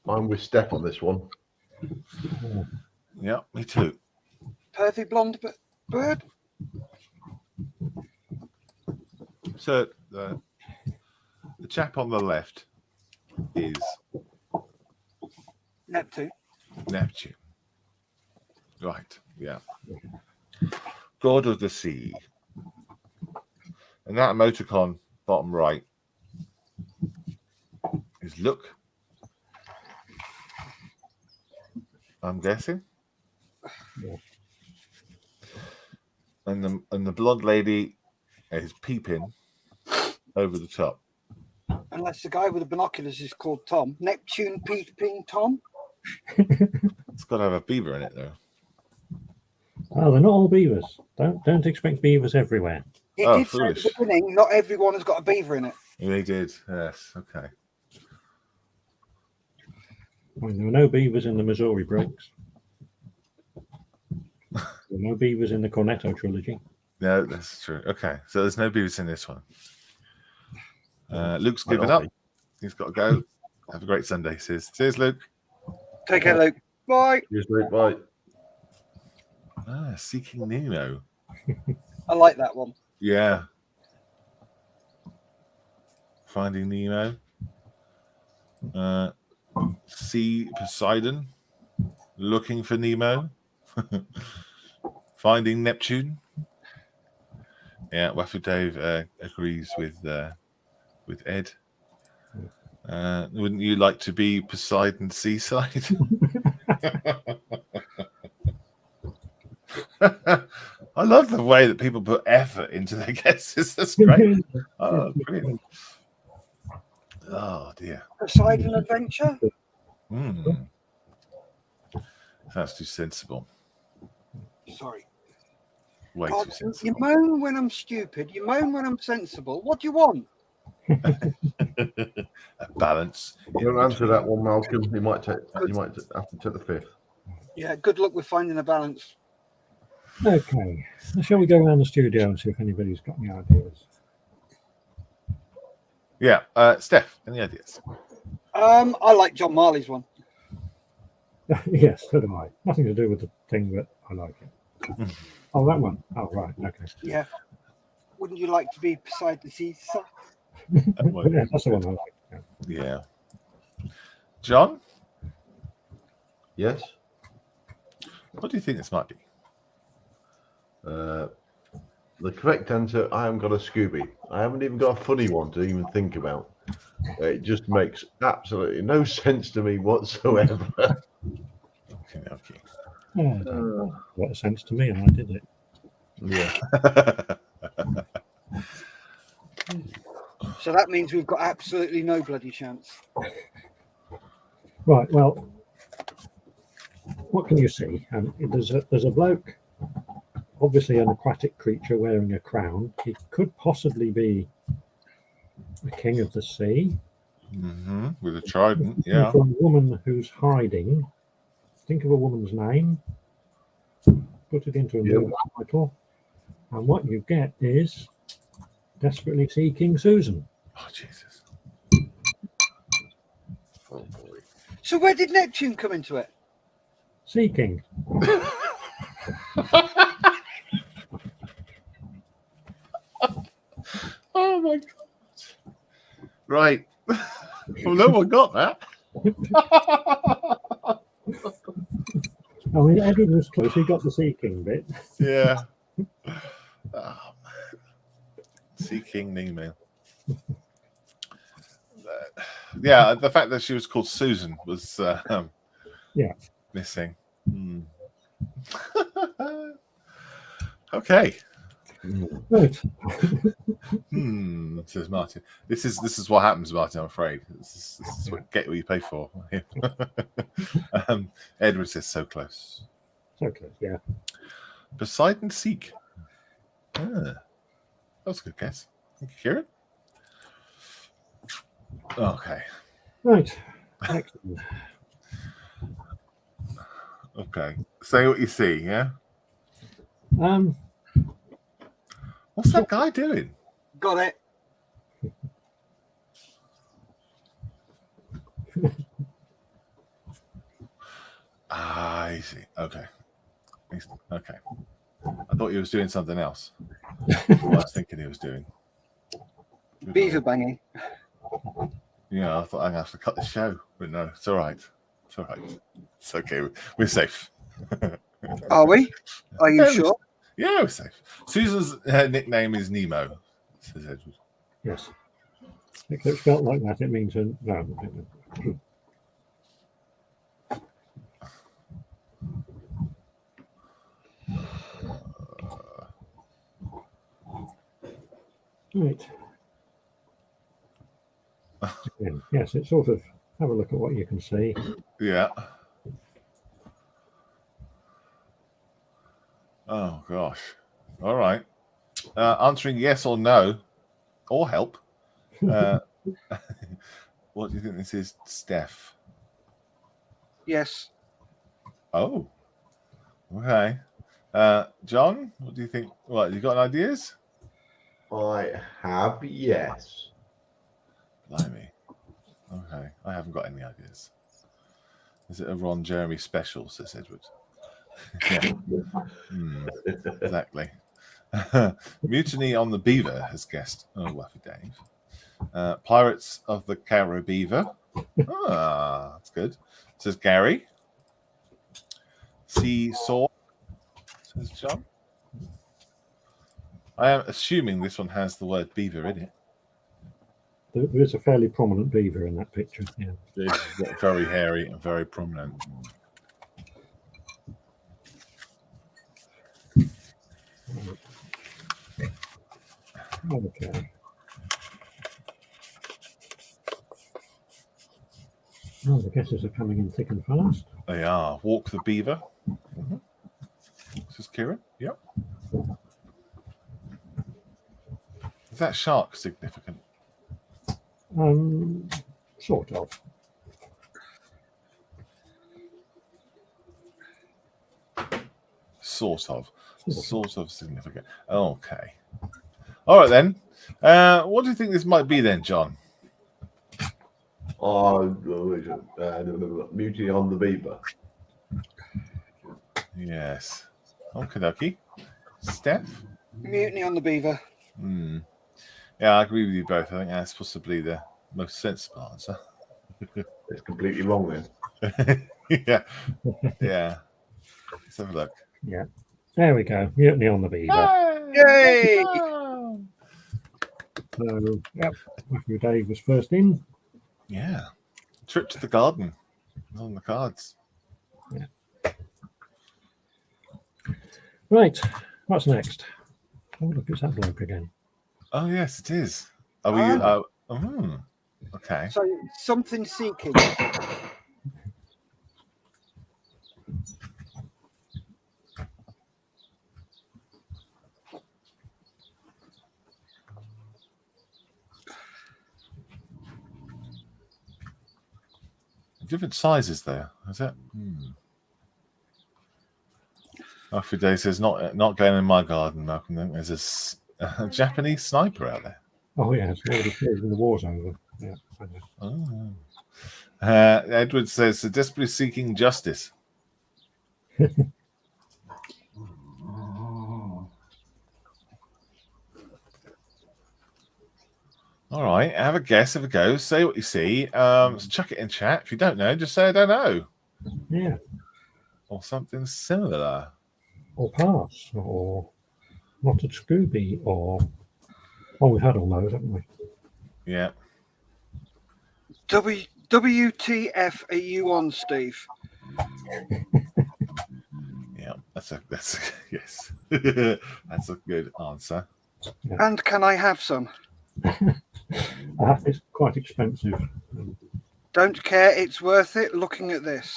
I'm with Steph on this one. Yeah, me too. Perfect blonde bird? So the chap on the left is Neptune. Neptune. Right, yeah. God of the sea. And that emoticon, bottom right, is look. I'm guessing. Yeah. And the blonde lady is peeping over the top. Unless the guy with the binoculars is called Tom. Neptune peeping Tom. It's got to have a beaver in it, though. Oh, they're not all beavers. Don't expect beavers everywhere. It Oh, did foolish. say at the beginning, not everyone has got a beaver in it. They did, yes. Okay. I mean, there were no beavers in the Missouri Breaks. There were no beavers in the Cornetto trilogy. No, that's true. Okay, so there's no beavers in this one. Luke's given up. He's got to go. Have a great Sunday. Cheers, Luke. Take care, Luke. Bye. Cheers, mate. Bye. Seeking Nemo. I like that one. Yeah. Finding Nemo. See Poseidon. Looking for Nemo. Finding Neptune. Yeah, Waffle Dave agrees with Ed. Wouldn't you like to be Poseidon Seaside? I love the way that people put effort into their guesses. That's great. Oh, brilliant. Oh, dear. Poseidon Adventure? That's too sensible. Sorry. Way God, too sensible. you moan when I'm stupid. You moan when I'm sensible. What do you want? A balance. You don't answer that one, Malcolm. You might have to take the fifth. Yeah, good luck with finding a balance. Okay, so shall we go around the studio and see if anybody's got any ideas? Yeah, Steph, any ideas? I like John Marley's one. Yes, so do I. Nothing to do with the thing, but I like it. Oh, that one. Oh, right. Okay. Yeah. Wouldn't you like to be beside the seaside? Yeah, that's the one I like. Yeah. John? Yes. What do you think this might be? The correct answer, I haven't got a Scooby. I haven't even got a funny one to even think about. It just makes absolutely no sense to me whatsoever. Okay. Yeah, what a sense to me, and I did it. Yeah. So that means we've got absolutely no bloody chance. Right. Well, what can you see? And there's a bloke, obviously an aquatic creature wearing a crown. He could possibly be the king of the sea. Mm-hmm. With a trident, yeah. For a woman who's hiding. Think of a woman's name. Put it into a movie title. And what you get is Desperately Seeking Susan. Oh, Jesus. Oh, boy. So where did Neptune come into it? Seeking. Oh, my God. Right. Well, no one got that. I mean, Edward was close. He got the seeking bit. Yeah. Oh, man. Seeking Nemo. Yeah, the fact that she was called Susan was missing. Okay. Right. Says Martin. This is what happens, Martin. I'm afraid this is what get what you pay for. Edward says so close. So close, yeah. Poseidon Seek. That was a good guess. Thank you, Kieran. Okay. Right. Excellent. Okay. Say what you see. Yeah. What's that guy doing? Got it. I see. Okay. Okay. I thought he was doing something else. What I was thinking he was doing. Beaver banging. Yeah, I thought I'm going to have to cut the show. But no, it's all right. It's all right. It's okay. We're safe. Are we? Are you sure? Yeah, we're safe. Susan's nickname is Nemo, says Edward. Yes. If it's spelled like that, it means no. Right. Again, yes, it's sort of have a look at what you can see. Yeah. Oh gosh. All right. Answering yes or no, or help. What do you think this is, Steph? Yes. Oh. Okay. John, what do you think? What, you got ideas? I have, yes. Blimey. Okay. I haven't got any ideas. Is it a Ron Jeremy special, says Edward? Yeah. Exactly. Mutiny on the Beaver has guessed. Oh, Waffy Dave. Pirates of the Caribbean. Ah, that's good. Says Gary. Seesaw, says John. I am assuming this one has the word beaver in it. There is a fairly prominent beaver in that picture. Yeah. It's very hairy and very prominent. Okay. Oh, the guesses are coming in thick and fast. They are. Walk the beaver. Mm-hmm. This is Kieran. Yep. Is that shark significant? Sort of. Sort of significant. Okay. All right then. What do you think this might be then, John? Mutiny on the Beaver. Yes. Okay, dokie. Steph? Mutiny on the Beaver. Yeah, I agree with you both. I think that's possibly the most sensible answer. It's completely wrong then. Yeah. Yeah. Let's have a look. Yeah. There we go. Mutiny on the Beaver. Yay! So, yep. Matthew Dave was first in. Yeah. Trip to the garden. It's on the cards. Yeah. Right. What's next? Oh, look, it's that bloke again. Oh, yes, it is. Are we? Okay. So something seeking. Different sizes there. Is that? Alfie Day says not going in my garden, Malcolm. There's a Japanese sniper out there. Oh, yeah. It's already cleared and the war's over. Yeah. Oh. Edward says, desperately seeking justice. All right, have a guess, have a go, say what you see. Chuck it in chat. If you don't know, just say I don't know. Yeah. Or something similar. Or pass, or not a Scooby, or we've had all those, haven't we? Yeah. WTF are you on, Steve? Yeah, that's a yes. That's a good answer. Yeah. And can I have some? It's quite expensive. Don't care, it's worth it looking at this.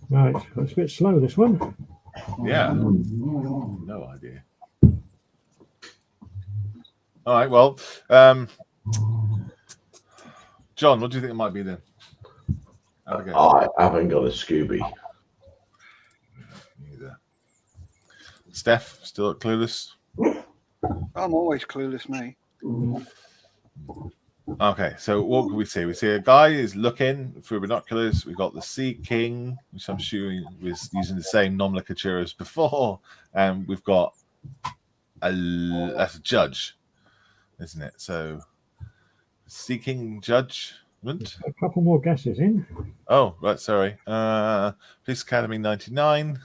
Right, it's a bit slow, this one. Yeah. No idea. All right, well, John, what do you think it might be then? I haven't got a Scooby. Neither. Steph, still clueless? I'm always clueless, mate. Okay, so what can we see? We see a guy is looking through binoculars. We've got the Sea King, which I'm assuming was using the same nomenclature as before. And we've got that's a judge, isn't it? So, Sea King judgment. A couple more guesses in. Oh, right, sorry. Police Academy 99.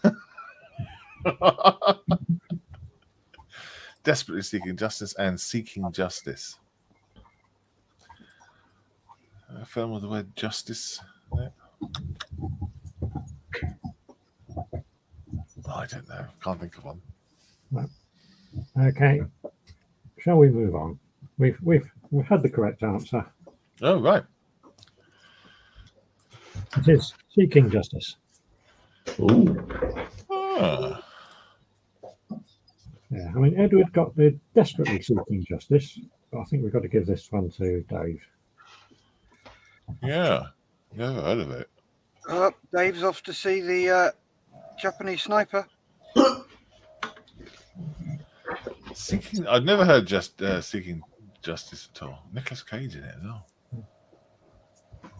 Desperately Seeking Justice and Seeking Justice. A film with the word justice. Yeah. I don't know. Can't think of one. No. Okay. Shall we move on? We've had the correct answer. Oh, right. It is seeking justice. Ooh. Ah. Yeah, I mean, Edward got the desperately seeking justice, but I think we've got to give this one to Dave. Yeah. Never heard of it. Dave's off to see the Japanese sniper. Seeking. I've never heard Seeking Justice at all. Nicolas Cage in it as well.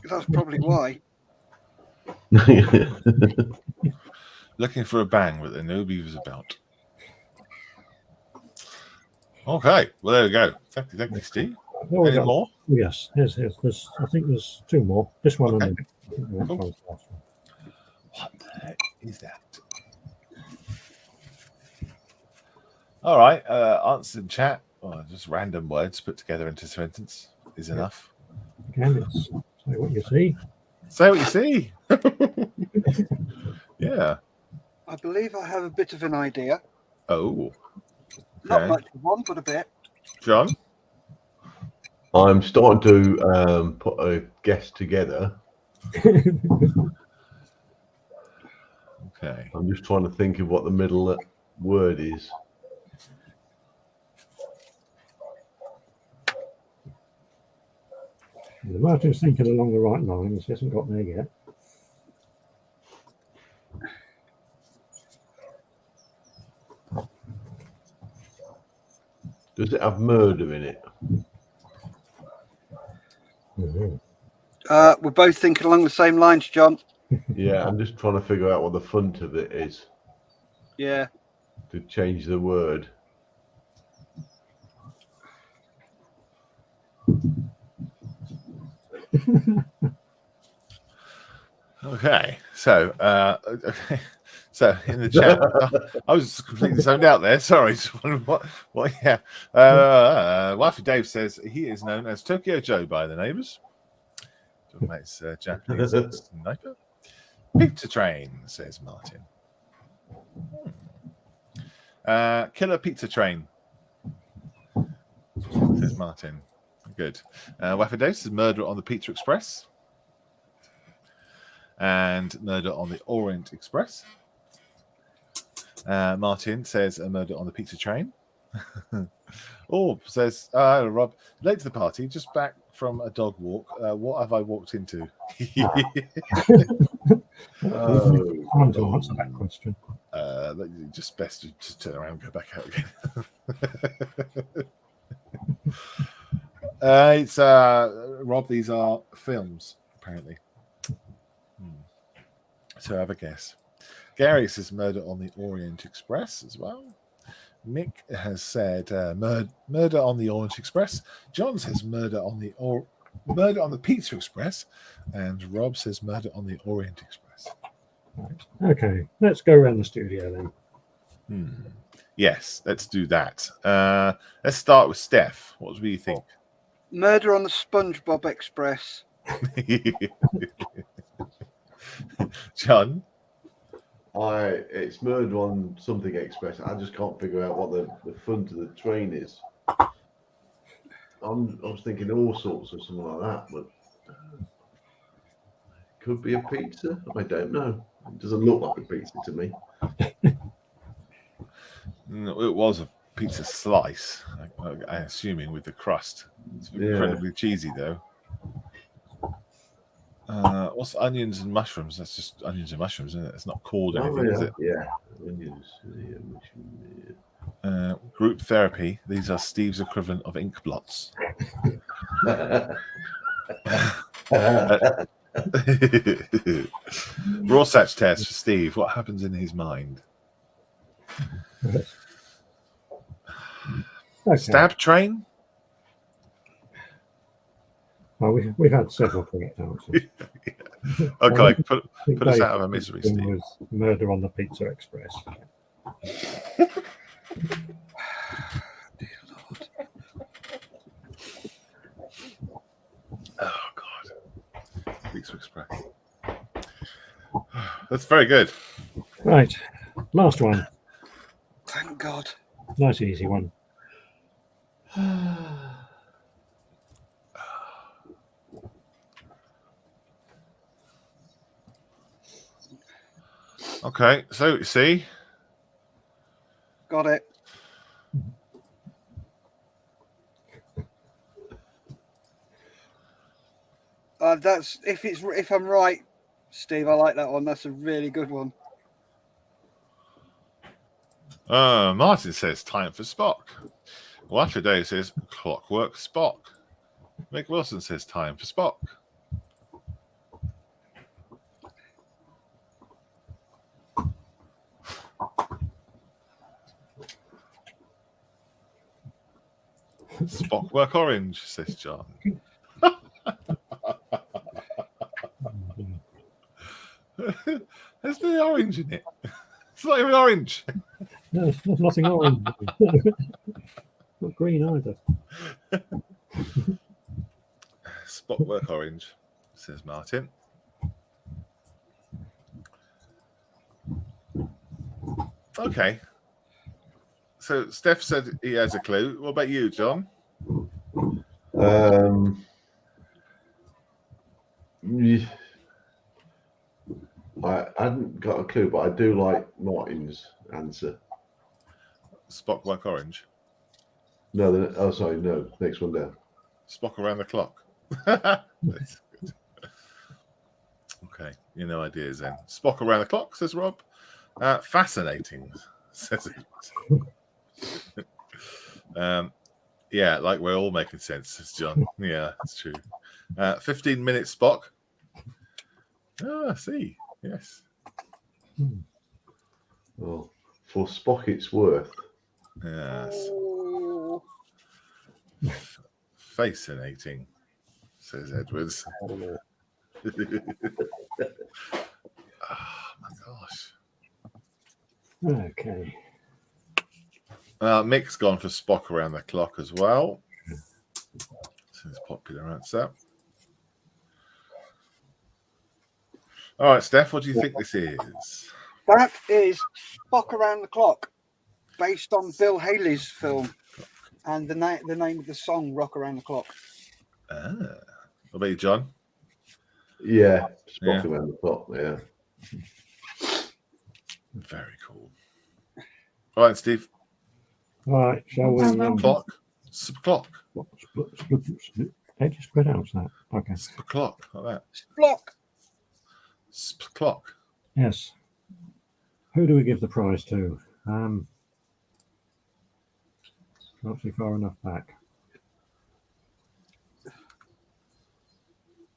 That's probably why. Looking for a bang that nobody was about. Okay, well there we go. Thank you, Steve. Any more? Yes, here's. I think there's two more. This one Okay. and the next Cool. one's the last one. What the heck is that? All right, answer in chat. Oh, just random words put together into a sentence is enough. Again, it's say what you see. Say what you see. Yeah. I believe I have a bit of an idea. Oh. Not Okay. much of one, but a bit. John? I'm starting to put a guess together. Okay. I'm just trying to think of what the middle word is. Martin's thinking along the right lines. He hasn't got there yet. Does it have murder in it? Mm-hmm. We're both thinking along the same lines, John. Yeah, I'm just trying to figure out what the front of it is Yeah. to change the word. Okay. So, okay. So in the chat, I was completely zoned out there. Sorry. What? Yeah. Wifey Dave says he is known as Tokyo Joe by the neighbours. Talking about his Japanese sniper. Pizza Train, says Martin. Killer Pizza Train, says Martin. Good. Wifey Dave says Murder on the Pizza Express. And Murder on the Orient Express. Martin says a Murder on the Pizza Train. Orb says, Rob, late to the party, just back from a dog walk. What have I walked into? Time to answer that question. Just best to turn around and go back out again. It's Rob, these are films, apparently. So have a guess. Gary says Murder on the Orient Express as well. Nick has said Murder on the Orient Express. John says Murder on the Pizza Express, and Rob says Murder on the Orient Express. Right. Okay, let's go around the studio then. Yes, let's do that. Let's start with Steph. What do you think? Murder on the SpongeBob Express. John? It's Murder on something express. I just can't figure out what the front of the train is. I was thinking all sorts of something like that, but could be a pizza. I don't know. It doesn't look like a pizza to me. No, it was a pizza slice, I'm assuming, with the crust. It's incredibly cheesy, though. What's onions and mushrooms? That's just onions and mushrooms, isn't it? It's not called anything, is it? Yeah. Onions. Yeah. Group therapy. These are Steve's equivalent of ink blots. Rorschach test for Steve. What happens in his mind? Okay. Stab train? Well, we've had several correct answers. Okay, put us out of our misery, Steve. Was Murder on the Pizza Express. Oh, God. Pizza Express. That's very good. Right. Last one. Thank God. Nice easy one. Okay, so you see, Got it. That's if I'm right, Steve. I like that one. That's a really good one. Martin says time for Spock. Water Day says Clockwork Spock. Mick Wilson says time for Spock. Spockwork Orange, says John. There's the orange in it. It's not even orange. No, there's nothing orange. Not green either. Spockwork Orange, says Martin. Okay. So Steph said he has a clue. What about you, John? I hadn't got a clue, but I do like Martin's answer. Spockwork Orange. No, sorry, no. Next one down. Spock around the clock. That's good. Okay, no ideas then. Spock around the clock, says Rob. Fascinating, says it. Yeah, like we're all making sense, says John. Yeah, that's true. 15-minute Spock. Oh, I see. Yes. Well, for Spock, it's worth. Yes. Oh. Fascinating, says Edwards. Oh my gosh. Okay. Mick's gone for Spock around the clock as well. So it's popular answer. All right, Steph, what do you think this is? That is Spock Around the Clock, based on Bill Haley's film, and the name of the song "Rock Around the Clock." What about you, John? Yeah, Spock around the clock. Yeah. Very cool. All right, Steve. All right, shall we? Clock. Clock. How do you pronounce that? Okay. Clock, like that. Spock. Clock. Yes. Who do we give the prize to? Not too far enough back.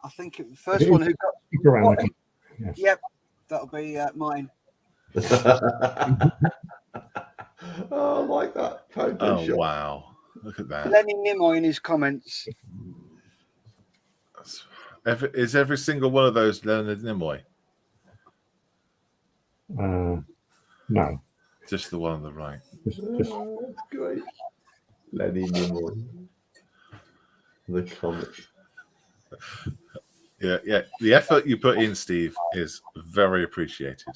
I think the first one who got. Around yes. Yep, that'll be mine. Oh, I like that. Oh, wow. Look at that. Lenny Nimoy in his comments. Is every single one of those Leonard Nimoy? No. Just the one on the right. Just... Oh, that's great. Lenny Nimoy. The comic. Yeah. The effort you put in, Steve, is very appreciated.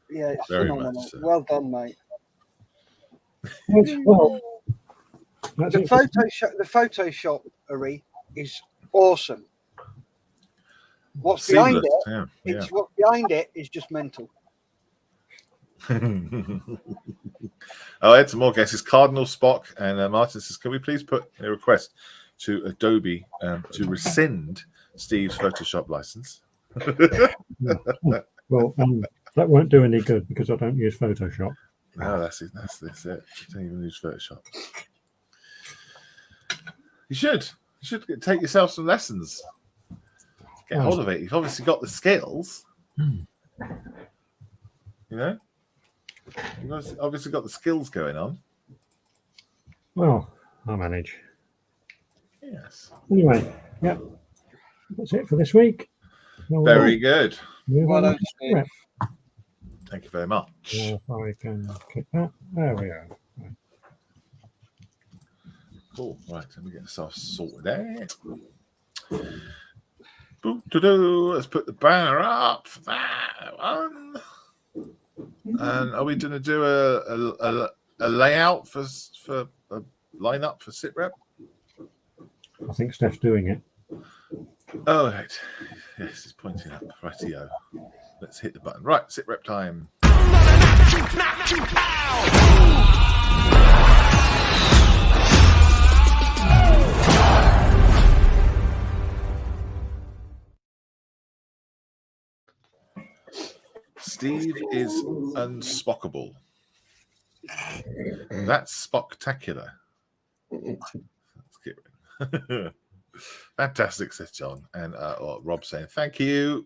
Yeah, it's very phenomenal. much so. Well done, mate. Well, The Photoshop is awesome. What's behind it? Yeah. What's behind it is just mental. I had some more guesses. Cardinal Spock and Martin says, "Can we please put a request to Adobe to rescind Steve's Photoshop license?" Well, that won't do any good because I don't use Photoshop. No, that's it. You don't even use Photoshop. You should take yourself some lessons. Get hold of it. You've obviously got the skills. You've obviously got the skills going on. Well, I'll manage. Yes. Anyway, yep. That's it for this week. Very good. Well done, Steve. Thank you very much. If I can click that. There we are. Cool. Right, let me get this all sorted out. Let's put the banner up for that one. And are we going to do a layout for a lineup for SITREP? I think Steph's doing it. Oh, right. Yes, he's pointing up. Rightio. Let's hit the button. Right, SITREP time. Steve is unspockable. That's Spocktacular. Let's get rid. Fantastic, says John. And Rob saying, thank you.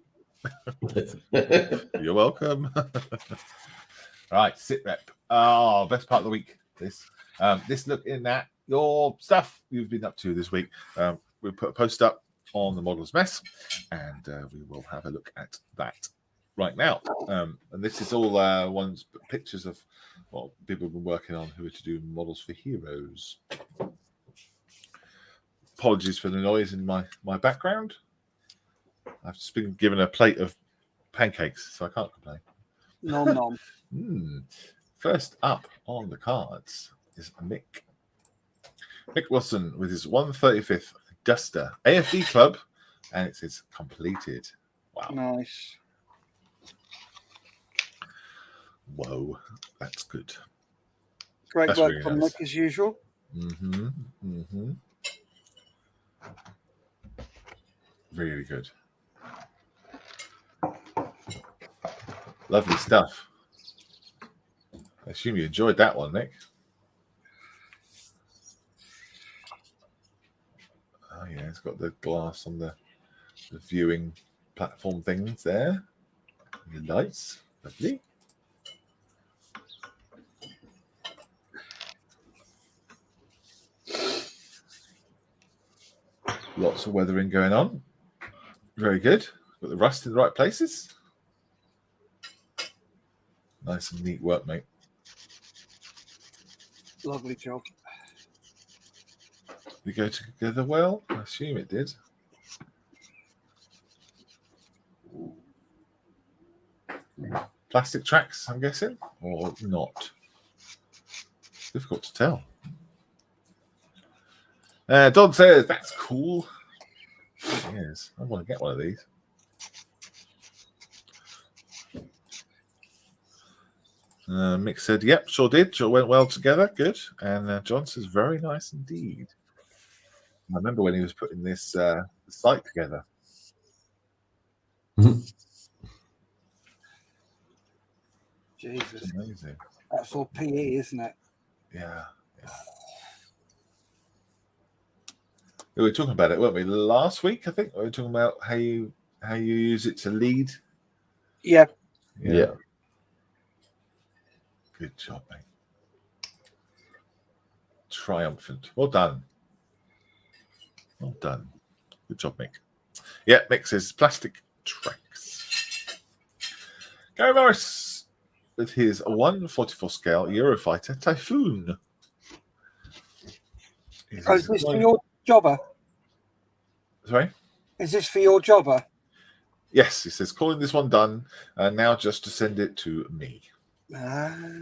You're welcome. Right, SITREP. Oh, best part of the week. This looking at your stuff you've been up to this week. We put a post up on the Models Mess, and we will have a look at that right now. And this is all pictures of what people have been working on who are to do models for heroes. Apologies for the noise in my background. I've just been given a plate of pancakes, so I can't complain. Nom nom. First up on the cards is Mick Wilson with his 135th Duster AFD Club, and it says completed. Wow. Nice. Whoa, that's good. Great That's work really from nice. Nick as usual. Really good. Lovely stuff. I assume you enjoyed that one, Nick. Oh yeah, it's got the glass on the viewing platform things there. The lights, lovely. Lots of weathering going on. Very good. Got the rust in the right places. Nice and neat work, mate. Lovely job. We go together well? I assume it did. Plastic tracks, I'm guessing, or not. Difficult to tell. Don says, that's cool. Yes, I want to get one of these. Mick said, yep, sure did. Sure went well together. Good. And John says, very nice indeed. I remember when he was putting this site together. Jesus. Amazing. That's all PE, isn't it? Yeah. We were talking about it, weren't we? Last week, I think. We were talking about how you use it to lead. Yeah. Good job, mate. Triumphant. Well done. Well done. Good job, Mick. Yeah, Mick says plastic tracks. Gary Morris with his 144 scale Eurofighter Typhoon. Is this for your jobber? Sorry? Is this for your jobber? Yes, he says, calling this one done, and now just to send it to me.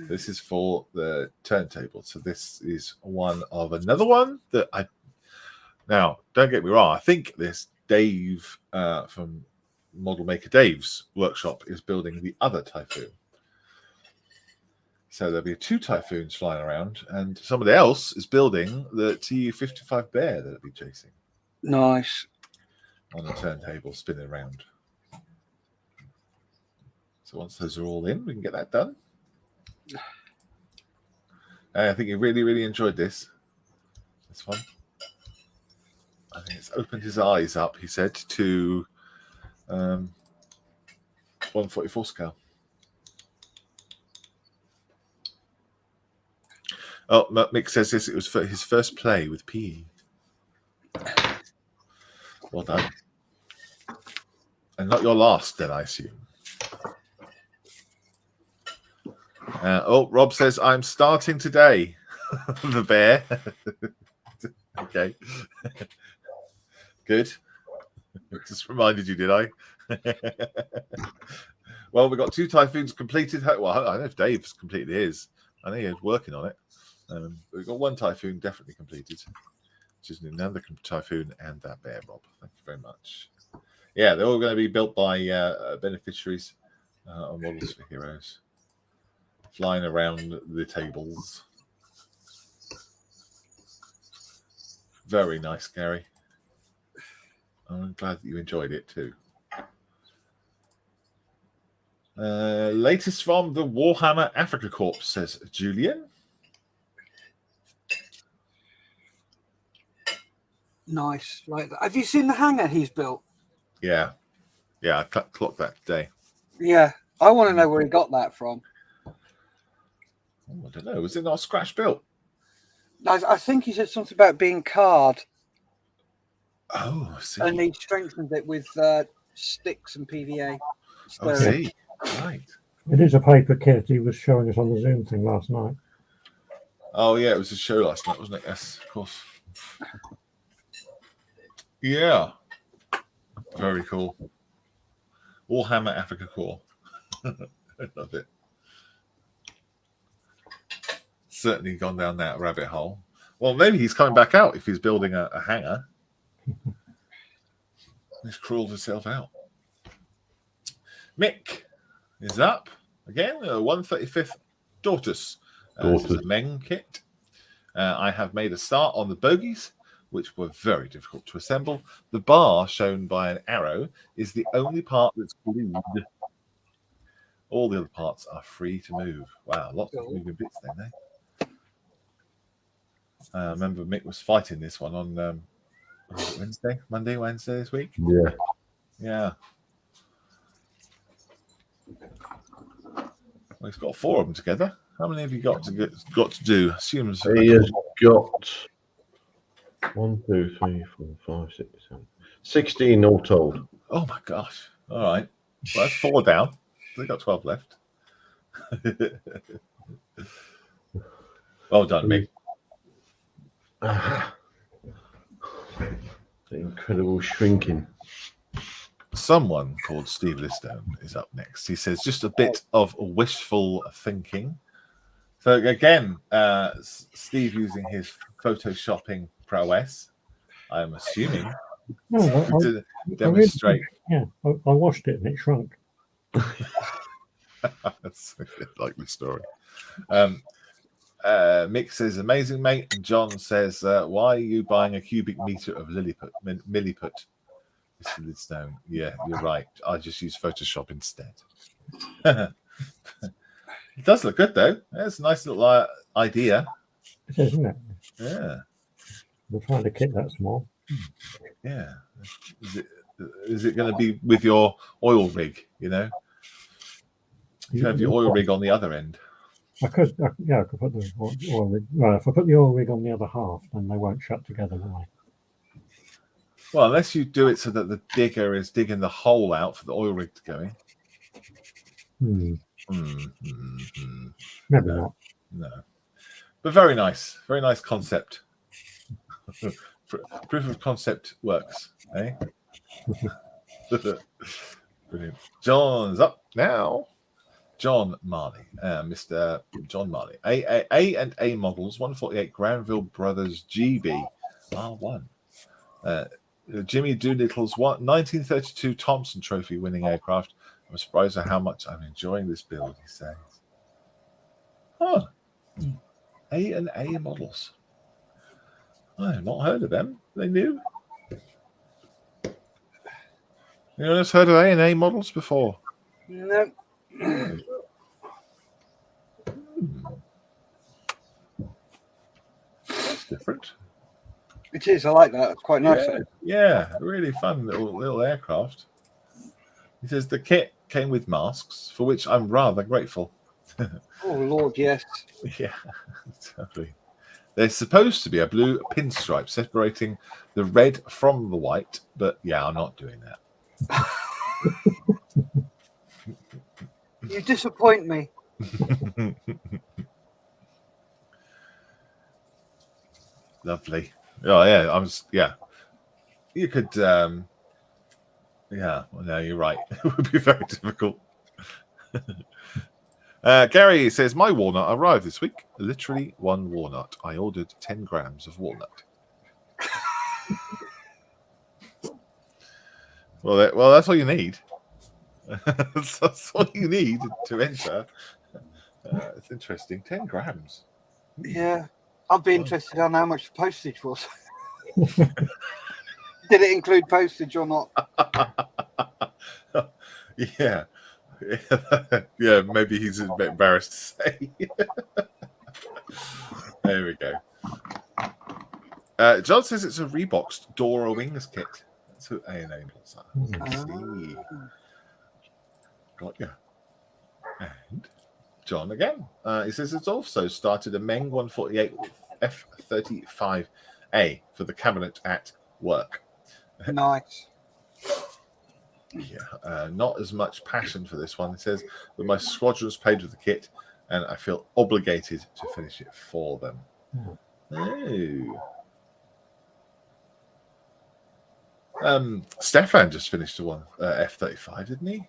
This is for the turntable. So this is one of another one that I... Now, don't get me wrong. I think this Dave from Model Maker Dave's workshop is building the other Typhoon. So there'll be 2 Typhoons flying around, and somebody else is building the Tu-55 Bear that it'll be chasing. Nice. On the turntable, spinning around. So once those are all in, we can get that done. I think he really, really enjoyed this one. I think it's opened his eyes up, he said, to 144 scale. Oh, Mick says this. It was for his first play with PE. Well done. And not your last, then, I assume. Rob says, I'm starting today. The bear. Okay. Good. Just reminded you, did I? Well, we've got 2 Typhoons completed. Well, I don't know if Dave's completed his. I know he was working on it. We've got 1 Typhoon definitely completed, which is another Typhoon and that bear, Rob. Thank you very much. Yeah, they're all going to be built by beneficiaries on Models for Heroes, flying around the tables. Very nice, Gary. I'm glad that you enjoyed it too. Latest from the Warhammer Africa Corps, says Julian. Nice, like that. Have you seen the hangar he's built? Yeah, I clocked that today. Yeah, I want to know where he got that from. Oh, I don't know. Was it not scratch built? I think he said something about being card. Oh, I see. And he strengthened it with sticks and PVA. Oh, I see. Right. It is a paper kit. He was showing us on the Zoom thing last night. Oh, yeah, it was a show last night, wasn't it? Yes, of course. Yeah. Very cool. Warhammer Africa Corps. I love it. Certainly gone down that rabbit hole. Well, maybe he's coming back out if he's building a hangar. He's crawled himself out. Mick is up again. 135th Daughters. This is a Meng kit. I have made a start on the bogies, which were very difficult to assemble. The bar shown by an arrow is the only part that's glued. All the other parts are free to move. Wow, lots of moving bits then, eh? I remember Mick was fighting this one on Monday, Wednesday this week. Yeah. Well, he's got 4 of them together. How many have you got to do? Assumes he has got 1, 2, 3, 4, 5, 6, 7, 16 all told. Oh my gosh! All right, well, that's 4 down. They've got 12 left. Well done, Mick. The incredible shrinking. Someone called Steve Listone is up next. He says just a bit of wishful thinking. So again, Steve using his photoshopping prowess, I'm assuming, to demonstrate. I washed it and it shrunk. Like the story. Mick says, amazing, mate. And John says, why are you buying a cubic meter of milliput? Mr. Lidstone. Yeah, you're right. I just use Photoshop instead. It does look good, though. It's a nice little idea. It is, isn't it? Yeah. We'll find a kit that small. Yeah. Is it going to be with your oil rig, you know? You have your oil rig on the other end. I could put the oil rig. Well, if I put the oil rig on the other half, then they won't shut together, will they? Well, unless you do it so that the digger is digging the hole out for the oil rig to go in. Maybe not. No. But very nice concept. Proof of concept works, eh? Brilliant. John's up now. John Marley, Mr. John Marley. A and A models, 148 Granville Brothers GB R1. Jimmy Doolittle's 1932 Thompson Trophy winning aircraft. I'm surprised at how much I'm enjoying this build, he says. A and A models. I have not heard of them. They new. Anyone else heard of A and A models before? No. That's different. It is. I like that. It's quite nice. Yeah, really fun little aircraft. He says the kit came with masks, for which I'm rather grateful. Oh Lord, yes. Yeah, totally. There's supposed to be a blue pinstripe separating the red from the white, but yeah, I'm not doing that. You disappoint me. Lovely. Oh yeah, You could well, no, you're right. It would be very difficult Gary says, my walnut arrived this week. Literally one walnut. I ordered 10 grams of walnut. Well, that's all you need. That's all you need to enter. It's interesting. 10 grams. Yeah. I'd be interested on how much the postage was. Did it include postage or not? Yeah. Yeah, maybe he's a bit embarrassed to say. There we go. John says it's a reboxed Dora Wings kit. That's what A&A wants that. See. Got you. And John again. He says it's also started a Meng 148 F35A for the cabinet at work. Nice. Yeah, not as much passion for this one. It says that my squadron's paid for the kit and I feel obligated to finish it for them. Oh. Stefan just finished one F-35, didn't he?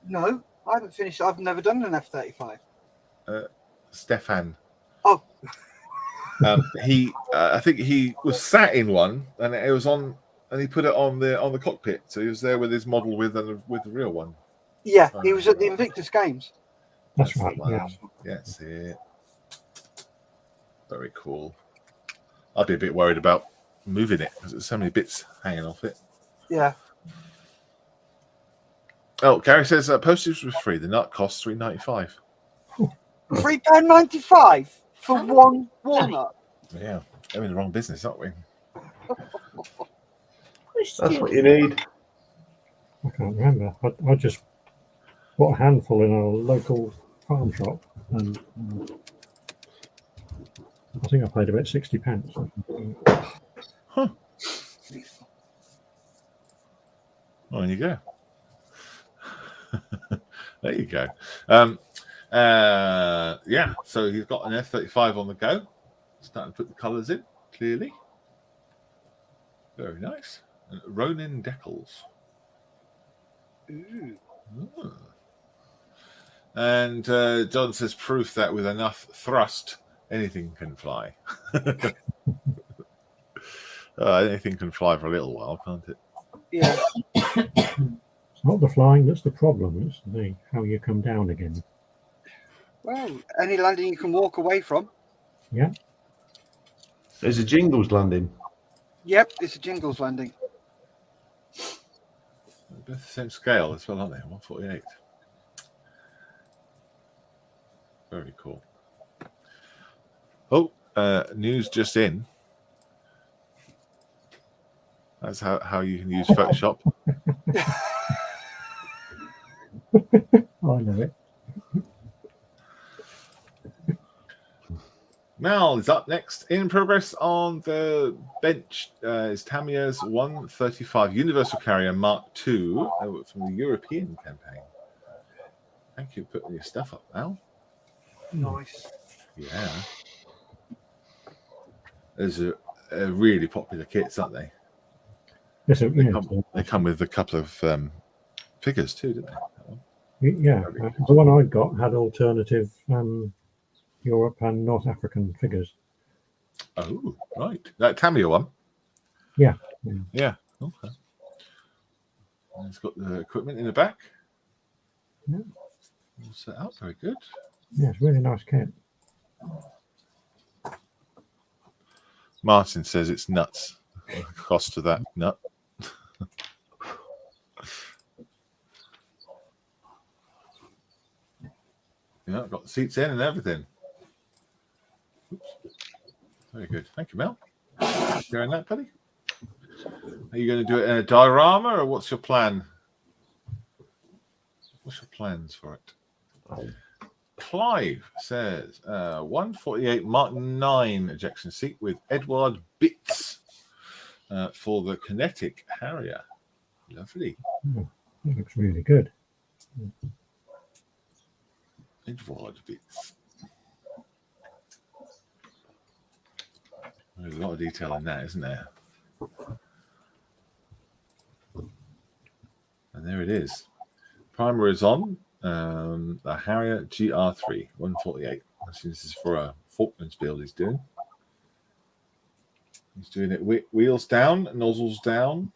No, I haven't finished. I've never done an F-35. Stefan. Oh. I think he was sat in one and it was on, and he put it on the cockpit. So he was there with his model with the real one. Yeah, he was at the Invictus Games. That's right. Yeah. That's it. Very cool. I'd be a bit worried about moving it because there's so many bits hanging off it. Yeah. Oh, Gary says postage was free. The nut costs £3.95. £3.95 for one walnut. Yeah, we're in the wrong business, aren't we? That's what you need. I can't remember. I just bought a handful in a local farm shop, and I think I paid about 60 pence. Huh. Well, there you go. There you go. Yeah, so he's got an F-35 on the go. Starting to put the colours in, clearly. Very nice. Ronin decals. Ooh. Oh. And John says proof that with enough thrust, anything can fly. Anything can fly for a little while, can't it? Yeah. It's not the flying that's the problem, it's the how you come down again. Well, any landing you can walk away from. Yeah. There's a Jingles landing. Yep, it's a Jingles landing. They're both the same scale as well, aren't they? 148. Very cool. Oh, news just in. That's how you can use Photoshop. I know it. Mel is up next. In progress on the bench is Tamiya's 135 Universal Carrier Mark II from the European campaign. Thank you for putting your stuff up, Mel. Nice. Yeah. Those are really popular kits, aren't they? Yes, They come with a couple of figures too, don't they? Yeah, the one I got had alternative Europe and North African figures. Oh, right. That Tamiya one? Yeah. Yeah. Okay. And it's got the equipment in the back. Yeah. All set up. Very good. Yeah, it's a really nice kit. Martin says it's nuts. The cost of that nut. Yeah, I've got the seats in and everything. Oops. Very good. Thank you, Mel. Sharing that, buddy. Are you going to do it in a diorama, or what's your plan? What's your plans for it? Clive says 148 Mark 9 ejection seat with Edward Bits for the Kinetic Harrier. Lovely. Oh, that looks really good. Edward Bits. There's a lot of detail in that, isn't there? And there it is. Primer is on. the Harrier GR3 148. This is for a Falklands build he's doing. He's doing it wheels down, nozzles down.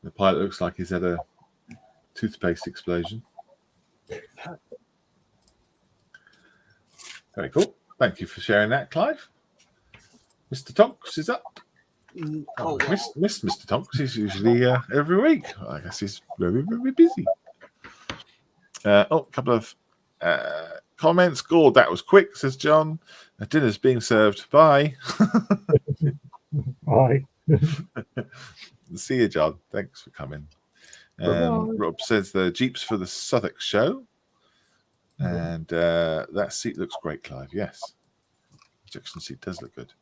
The pilot looks like he's had a toothpaste explosion. Very cool. Thank you for sharing that, Clive. Mr. Tonks is up. Miss Mr. Tonks is usually every week. I guess he's very, very busy. A couple of comments. God, that was quick, says John. Dinner's being served. Bye. Bye. See you, John. Thanks for coming. Rob says the Jeep's for the Southwark show. And that seat looks great, Clive. Yes. Ejection seat does look good.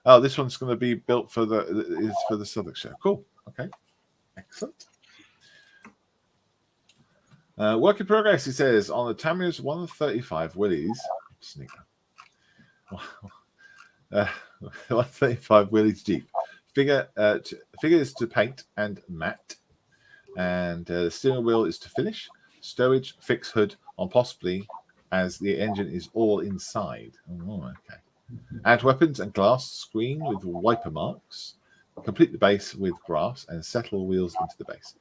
Oh, this one's going to be built for the Southwark show. Cool. Okay. Excellent. Work in progress, he says, on the Tamiya's 135 Willys. Sneaker. 135 Willys Jeep. Figures to paint and matte. And the steering wheel is to finish. Stowage, fix hood on possibly as the engine is all inside. Oh, okay. Add weapons and glass screen with wiper marks. Complete the base with grass and settle wheels into the base.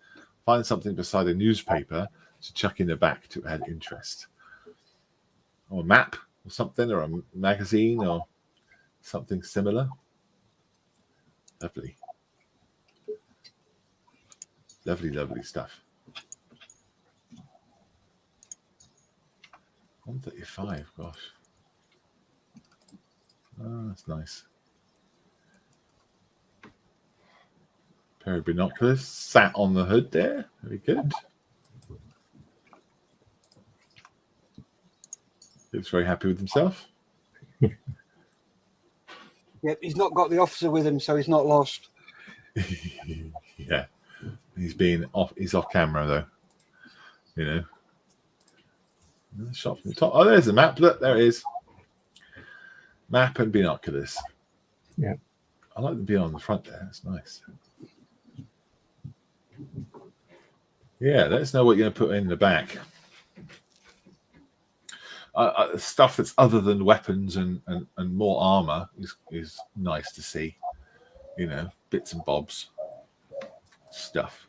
Find something beside a newspaper to chuck in the back to add interest. Or a map or something, or a magazine or something similar. Lovely. Lovely, lovely stuff. 135, gosh. Oh, that's nice. Pair of binoculars sat on the hood there. Very good. Looks very happy with himself. Yep, he's not got the officer with him, so he's not lost. Yeah. He's off camera though. You know. Shot from the top. Oh, there's the map. Look, there it is. Map and binoculars. Yeah. I like them being on the front there. That's nice. Yeah, let us know what you're going to put in the back. Stuff that's other than weapons and more armor is nice to see. You know, bits and bobs stuff.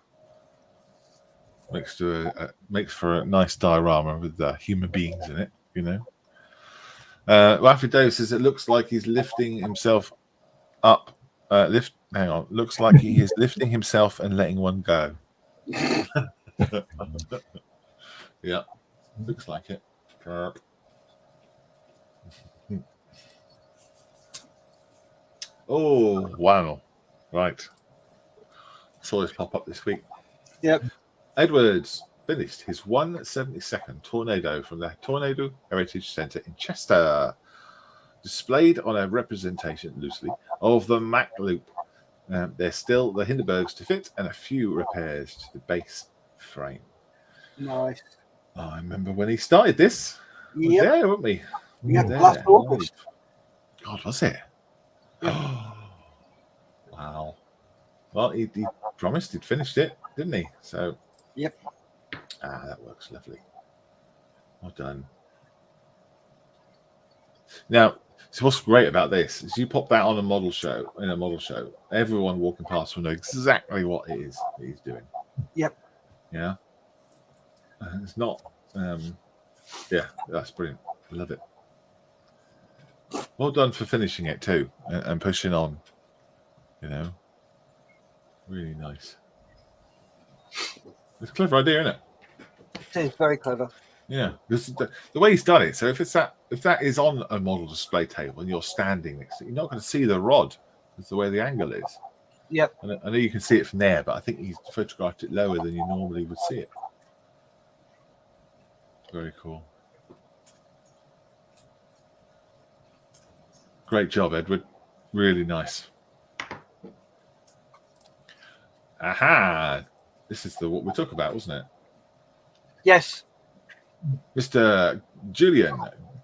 Makes for a nice diorama with human beings in it. You know. Rafi Dave says it looks like he's lifting himself up. Hang on. Looks like he is lifting himself and letting one go. Yeah, looks like it. Oh, wow. Right. Saw this pop up this week. Yep. Edwards finished his 172nd Tornado from the Tornado Heritage Centre in Chester. Displayed on a representation, loosely, of the Mac Loop. There's still the Hindenburgs to fit and a few repairs to the base frame. Nice. Oh, I remember when he started this. We were there, weren't we? Yeah, last August. God, was it? Wow. Well, he promised he'd finished it, didn't he? So, yep. That works lovely. Well done. Now, so what's great about this is you pop that on a model show, everyone walking past will know exactly what it is that he's doing. Yep. Yeah. It's not. Yeah, that's brilliant. I love it. Well done for finishing it too and pushing on. You know, really nice. It's a clever idea, isn't it? It is very clever. Yeah, because the way he's done it. So if that is on a model display table and you're standing next to it, you're not going to see the rod. It's the way the angle is. Yep. And I know you can see it from there, but I think he's photographed it lower than you normally would see it. Very cool. Great job, Edward. Really nice. Aha! This is what we talked about, wasn't it? Yes. Mr. Julian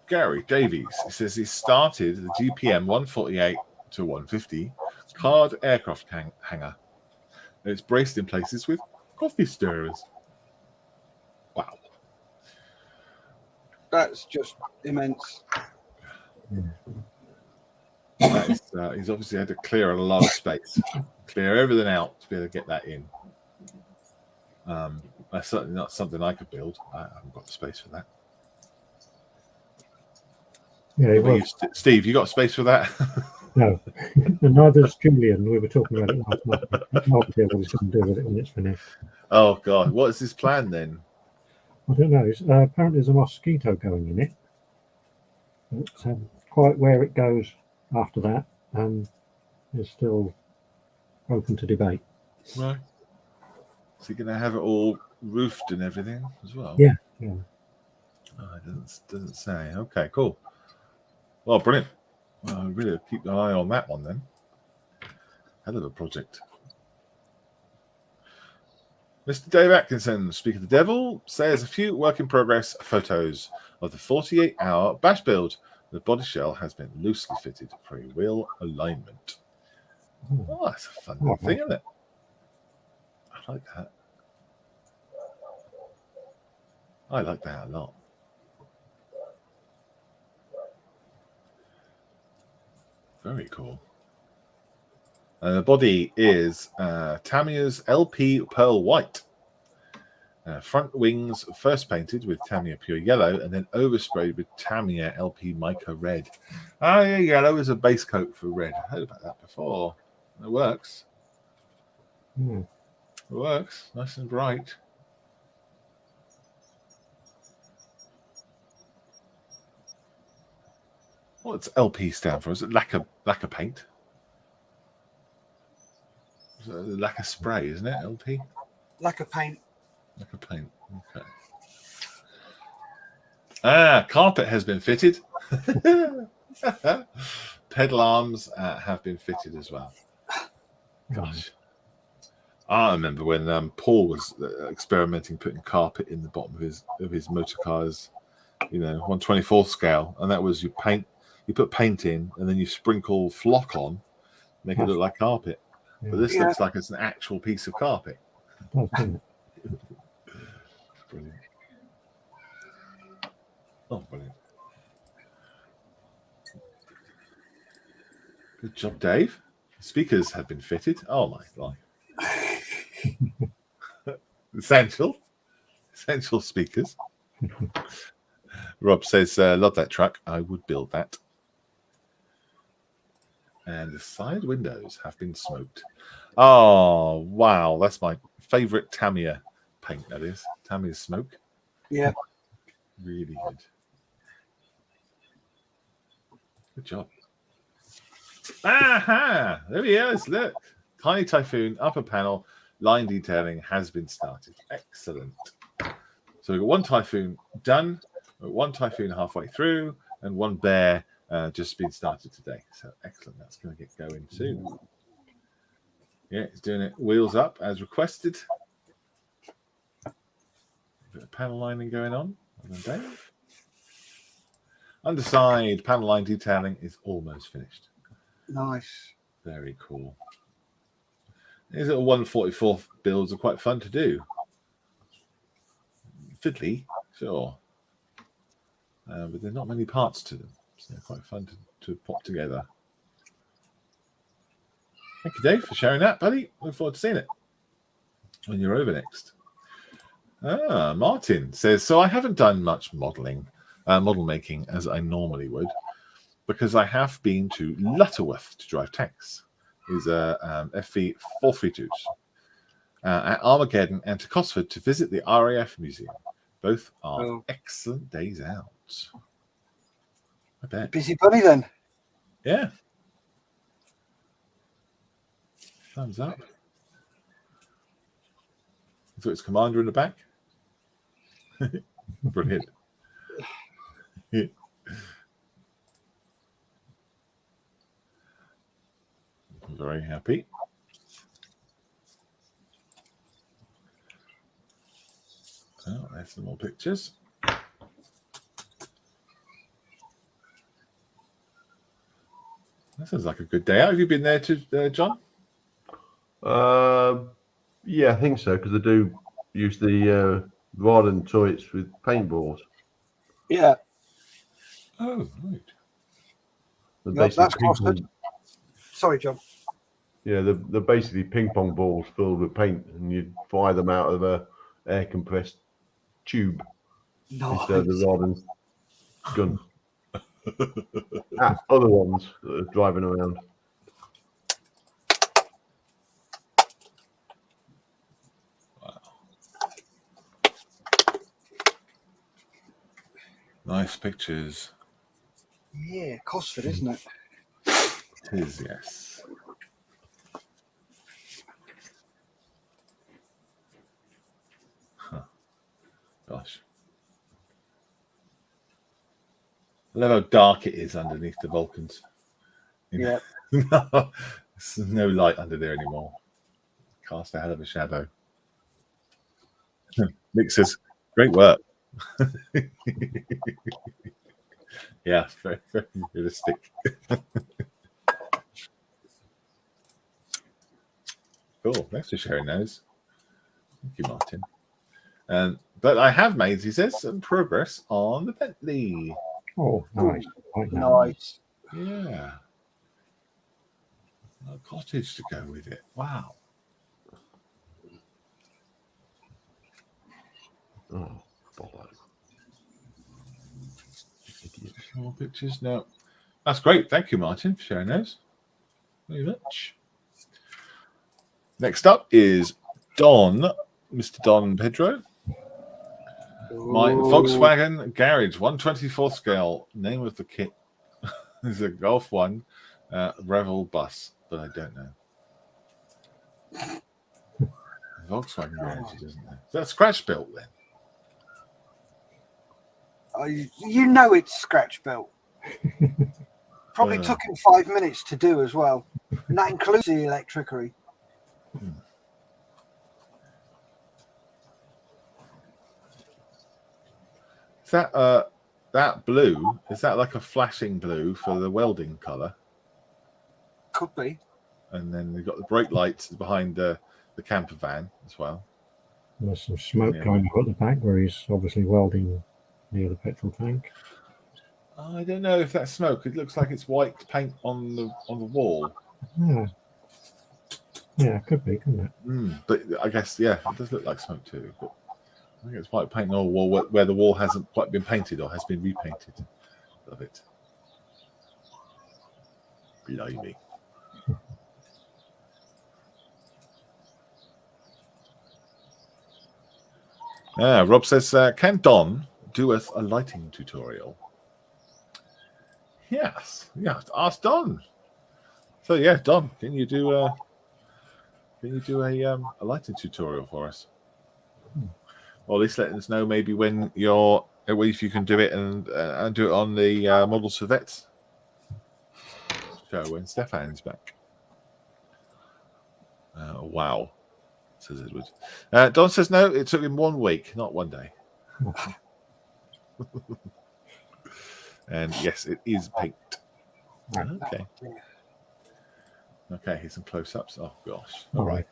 Gary Davies, he says he started the GPM 148 to 150 card aircraft hangar. And it's braced in places with coffee stirrers. Wow. That's just immense. That is, he's obviously had to clear a lot of space, clear everything out to be able to get that in. That's certainly not something I could build. I haven't got the space for that. Yeah, Well, Steve, you got space for that? No, and neither's Julian. We were talking about it last night. No idea what he's going to do with it when it's finished. Oh God, what is his plan then? I don't know. Apparently, there's a mosquito going in it. But, quite where it goes after that is still open to debate. Right. Is he going to have it all roofed and everything as well? Yeah. Oh, it doesn't say. Okay, cool. Well, brilliant. Well, I'll really keep an eye on that one then. Hell of a project. Mr. Dave Atkinson, Speak of the Devil, says a few work in progress photos of the 48-hour bash build. The body shell has been loosely fitted for a wheel alignment. Oh, that's a fun thing, isn't it? I like that. I like that a lot. Very cool. And the body is Tamiya's LP Pearl White. Front wings first painted with Tamiya Pure Yellow and then oversprayed with Tamiya LP Mica Red. Oh, yeah, yellow is a base coat for red. I heard about that before. It works. It works. Nice and bright. What's LP stand for? Is it lacquer paint? Is it lacquer spray, isn't it? LP? Lacquer paint. Lacquer paint. Okay. Carpet has been fitted. Pedal arms have been fitted as well. Gosh. I remember when Paul was experimenting putting carpet in the bottom of his motor cars, 1/24 scale, and that was you put paint in and then you sprinkle flock on, make it look like carpet. Yeah. But this looks like it's an actual piece of carpet. Brilliant. Oh, brilliant. Good job, Dave. Speakers have been fitted. Oh, my life. Essential speakers. Rob says, love that truck. I would build that. And the side windows have been smoked. Oh, wow. That's my favorite Tamiya paint, that is. Tamiya smoke. Yeah. Really good. Good job. Aha! There he is. Look. Tiny Typhoon upper panel line detailing has been started. Excellent. So we've got one Typhoon done, one Typhoon halfway through, and one Bear just been started today. So excellent. That's going to get going soon. Yeah, it's doing it wheels up as requested. A bit of panel lining going on. Underside panel line detailing is almost finished. Nice. Very cool. These little 1/44 builds are quite fun to do. Fiddly, sure. But there's not many parts to them. So they're quite fun to pop together. Thank you, Dave, for sharing that, buddy. Look forward to seeing it when you're over next. Martin says, so I haven't done much model making as I normally would, because I have been to Lutterworth to drive tanks. These are FV 432s. At Armageddon and to Cosford to visit the RAF Museum. Both are excellent days out. I bet. Busy bunny then. Yeah. Thumbs up. So it's Commander in the back. Brilliant. Yeah. I'm very happy. Oh, there's some more pictures. That sounds like a good day out. Have you been there too, John? Yeah, I think so, because they do use the rod and turrets with paintballs. Yeah. Oh, right. That's Cosford. Sorry, John. Yeah, they're basically ping pong balls filled with paint, and you fire them out of a air compressed tube instead of the rod and gun. Other ones that are driving around. Wow. Nice pictures. Yeah, Cosford, isn't it? It is, yes. Huh. Gosh. I love how dark it is underneath the Vulcans. Yeah. There's no light under there anymore. Cast a hell of a shadow. Nick says, great work. Yeah, very, very realistic. Cool. Thanks for sharing those. Thank you, Martin. But I have made, he says, some progress on the Bentley. Oh, nice. Nice. Yeah. A cottage to go with it. Wow. Oh, bollocks. More pictures? No. That's great. Thank you, Martin, for sharing those. Very much. Next up is Don, Mr. Don Pedro. My Volkswagen Garage 124 scale. Name of the kit is a Golf 1 Revel bus, but I don't know. Volkswagen Garage, doesn't it? Is that scratch built then? You know it's scratch built. Probably took him 5 minutes to do as well. And that includes the electricity. Is that blue? Is that like a flashing blue for the welding colour? Could be. And then they've got the brake lights behind the camper van as well. There's some smoke going up at the back where he's obviously welding near the petrol tank. I don't know if that's smoke. It looks like it's white paint on the wall. Yeah, it could be, couldn't it? But I guess, yeah, it does look like smoke too. But I think it's white paint on the wall where the wall hasn't quite been painted or has been repainted. Love it. Blimey. Rob says, can Don do us a lighting tutorial? Yes. Yeah, ask Don. So yeah, Don, can you do a lighting tutorial for us? Or at least let us know maybe when if you can do it and do it on the Models for Vets show when Stefan's back. Wow, says Edward. Don says no, it took him 1 week, not 1 day. And yes, it is paint. Okay. Okay, here's some close-ups. Oh gosh. All right.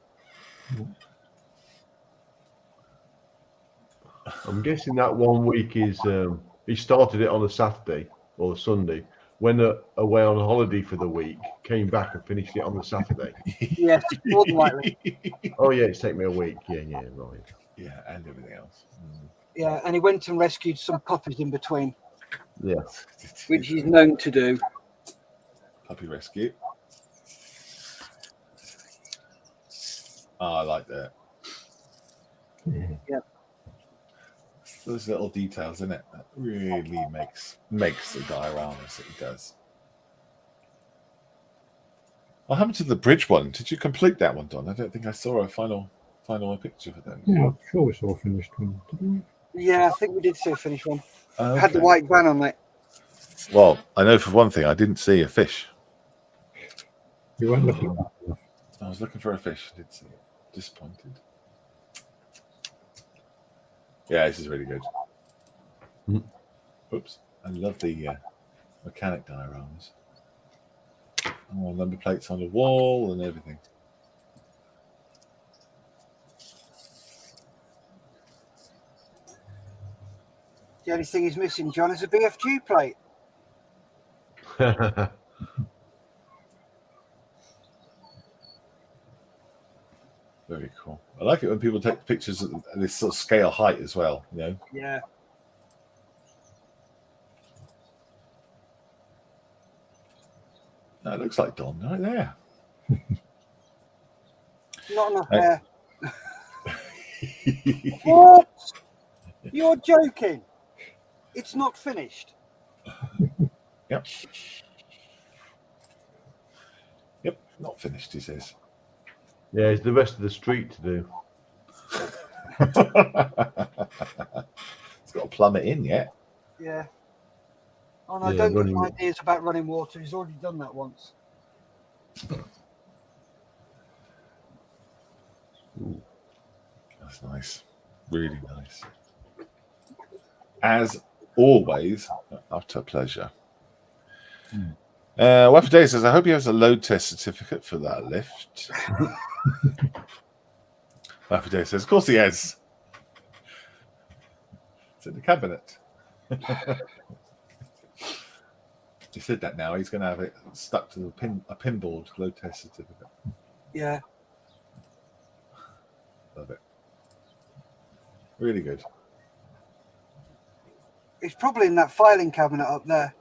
I'm guessing that 1 week is he started it on a Saturday or a Sunday, went away on holiday for the week, came back and finished it on the Saturday. Yes, more than likely. Oh yeah, it's taken me a week. Yeah, right. Yeah, and everything else. Yeah, and he went and rescued some puppies in between. Yeah. Which he's known to do. Puppy rescue. Oh, I like that. Yeah. Those little details in it that really makes the dioramas that he does. What happened to the bridge one? Did you complete that one, Don? I don't think I saw a final picture for them. Yeah, I'm sure we saw a finished one, didn't we? Yeah, I think we did see a finished one. Okay. Had the white van on it. Well, I know for one thing, I didn't see a fish. You weren't looking at enough. I was looking for a fish. I didn't see it. Disappointed. Yeah, this is really good. Oops. I love the mechanic dioramas. Number plates on the wall and everything. The only thing he's missing, John, is a BFG plate. Very cool. I like it when people take pictures at this sort of scale height as well. You know. Yeah. That looks like Don right there. Not enough hair. What? You're joking. It's not finished. Yep. Yep, not finished, he says. Yeah, it's the rest of the street to do. It's got to plumb it in yet. Yeah. Oh, no, Yeah, don't give running- him ideas about running water. He's already done that once. Ooh. That's nice. Really nice. As always, utter pleasure. Wife Day says, I hope he has a load test certificate for that lift. Wife Day says, of course he has. It's in the cabinet. He said that now. He's going to have it stuck to a pinboard load test certificate. Yeah. Love it. Really good. It's probably in that filing cabinet up there.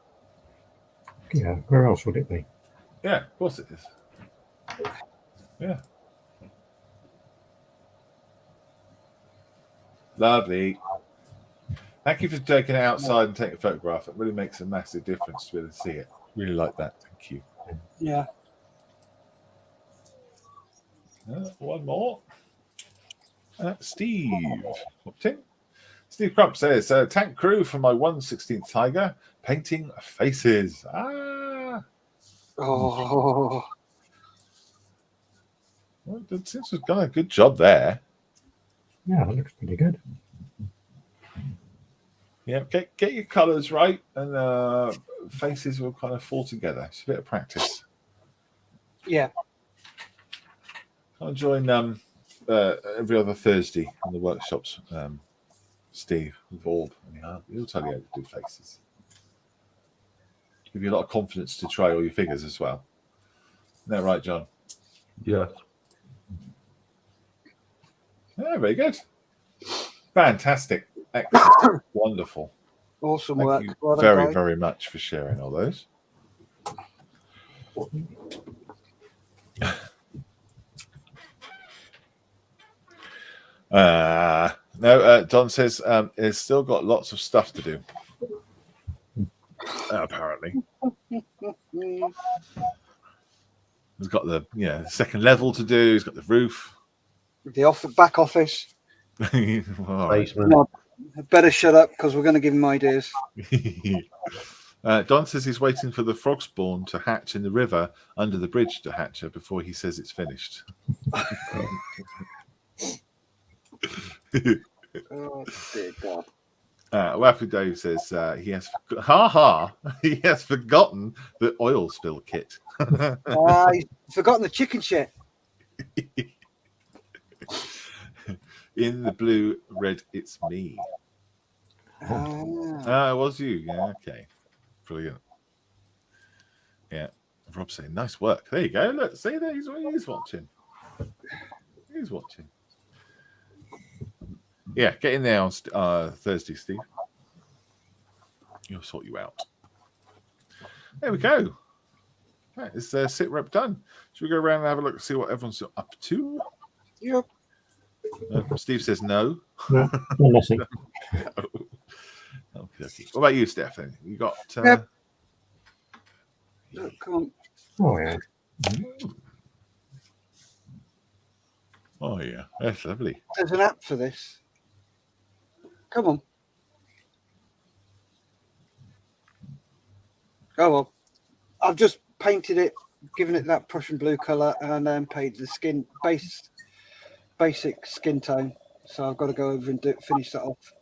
Yeah, where else would it be? Yeah, of course it is. Yeah. Lovely. Thank you for taking it outside and taking a photograph. It really makes a massive difference to be able to see it. Really like that. Thank you. Yeah. One more. Steve. Popped in. Steve Crump says, tank crew for my 1/16th Tiger painting faces. Ah. Oh. Well, it seems to have done a good job there. Yeah, it looks pretty good. Yeah, get your colours right, and faces will kind of fall together. It's a bit of practice. Yeah. I'll join every other Thursday in the workshops. Steve with Orb, he'll tell you how to do faces. Give you a lot of confidence to try all your figures as well. Isn't that right, John? Yes. Yeah, very good. Fantastic. Excellent. Wonderful. Awesome Thank work. you Well done, very, guys. very much for sharing all those. No, Don says it's still got lots of stuff to do. Apparently. He's got the second level to do. He's got the roof. The back office. All right. Basement. No, I better shut up because we're going to give him ideas. Don says he's waiting for the frog spawn to hatch in the river under the bridge to hatcher before he says it's finished. Oh, dear God. Waffy Dave says he has forgotten the oil spill kit. He's forgotten the chicken shit. In the blue, red, it's me. It was you. Yeah, okay. Brilliant. Yeah. Rob saying, nice work. There you go. Look, see there, he's watching. He's watching. Yeah, get in there on Thursday, Steve. He'll sort you out. There we go. Right, it's sit rep done. Should we go around and have a look and see what everyone's up to? Yep. Steve says no. No, nothing. Okay. What about you, Steph? You got? Yep. Look, come on. Oh, yeah. Oh yeah, that's lovely. There's an app for this. Come on. Oh well. I've just painted it, given it that Prussian blue colour, and then painted the basic skin tone. So I've got to go over and finish that off.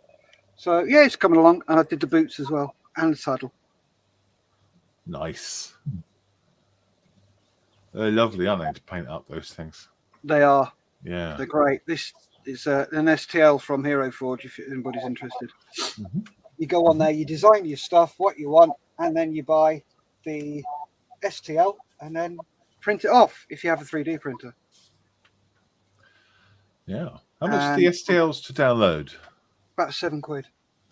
So yeah, it's coming along, and I did the boots as well and the saddle. Nice. They're lovely, aren't they, to paint up those things? They are. Yeah. They're great. This is an STL from Hero Forge, if anybody's interested. Mhm. You go on there, you design your stuff, what you want, and then you buy the STL and then print it off if you have a 3D printer. Yeah. How much are the STLs to download? About £7.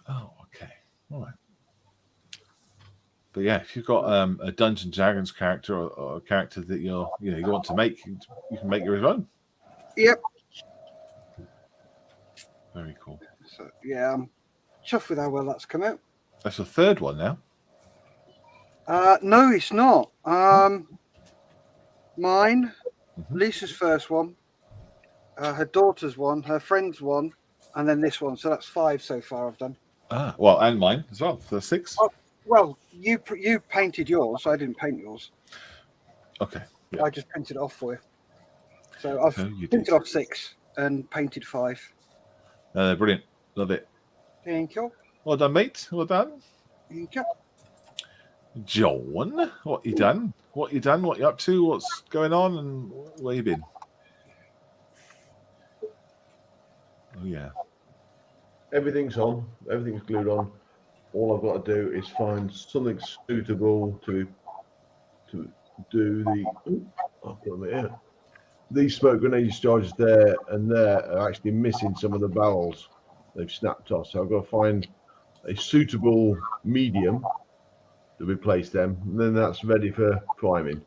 Oh, okay. All right. But yeah, if you've got a Dungeons and Dragons character or a character that you want to make, you can make your own. Yep. Very cool. So yeah, I'm chuffed with how well that's come out. That's the third one now. No, it's not. Mine, Lisa's first one, her daughter's one, her friend's one, and then this one. So that's 5 so far I've done. Ah, well, and mine as well. So 6. Oh, well, you painted yours. I didn't paint yours. Okay. Yeah. I just printed it off for you. So I've printed off 6 and painted 5. Brilliant. Love it. Thank you. Well done, mate. Well done. Thank you. John, what you done? What you done? What you up to? What's going on? And where you been? Oh yeah. Everything's on. Everything's glued on. All I've got to do is find something suitable to do the. I've got them here. These smoke grenade discharges there and there are actually missing some of the barrels. They've snapped off, so I've got to find a suitable medium to replace them, and then that's ready for priming.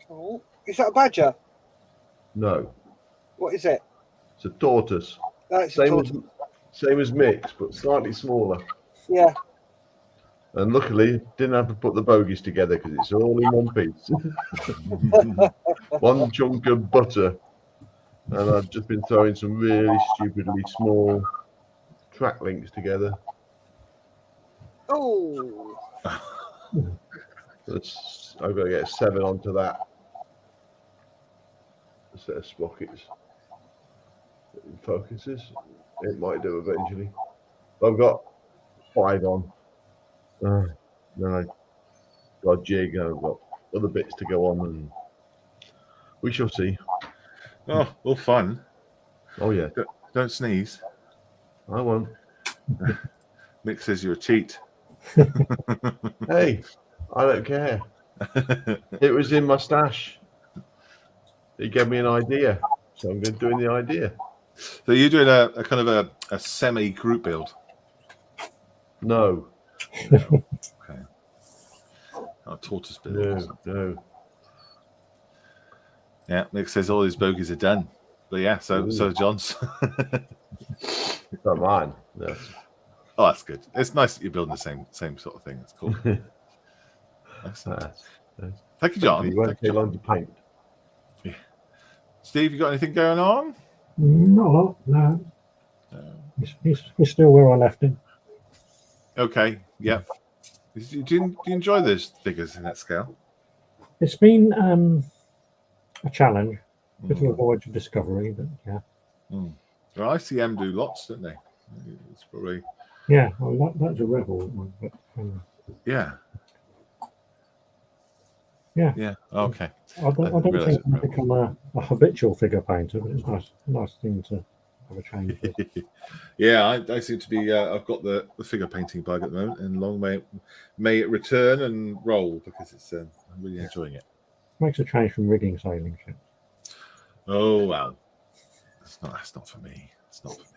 Oh, is that a badger? No, What is it? it's a tortoise. That's a tortoise. Same as Mick's, but slightly smaller. Yeah. And luckily, didn't have to put the bogies together because it's all in one piece. One chunk of butter, and I've just been throwing some really stupidly small track links together. Oh. I've got to get a 7 onto that. A set of sprockets. It focuses. It might do eventually. I've got 5 on. Then I got a jig, and I've got other bits to go on, and we shall see. Oh, all fun. Oh yeah. Don't sneeze. I won't. Mick says you're a cheat. Hey, I don't care. It was in my stash. He gave me an idea, so I'm going to doing the idea. So you're doing a kind of a semi-group build? No. Okay. Oh, tortoise build. No. Yeah, Mick says all his bogies are done. But yeah, so John's. It's not mine. No. Oh, that's good. It's nice that you're building the same sort of thing. It's cool. Thank you, John. You won't take long to paint. Yeah. Steve, you got anything going on? Not a lot, no. He's still where I left him. Okay, yeah. Do you enjoy those figures in that scale? It's been a challenge to avoid discovery, but yeah. Well, ICM do lots, don't they? It's probably... Yeah, well, that's a rebel one, but Yeah. Okay. I don't think I've become a habitual figure painter, but it's a nice thing to have a change with. Yeah, I seem to be. I've got the figure painting bug at the moment, and long may it return and roll because it's. I'm really enjoying it. Makes a change from rigging sailing ships. Oh wow, that's not for me. It's not for me.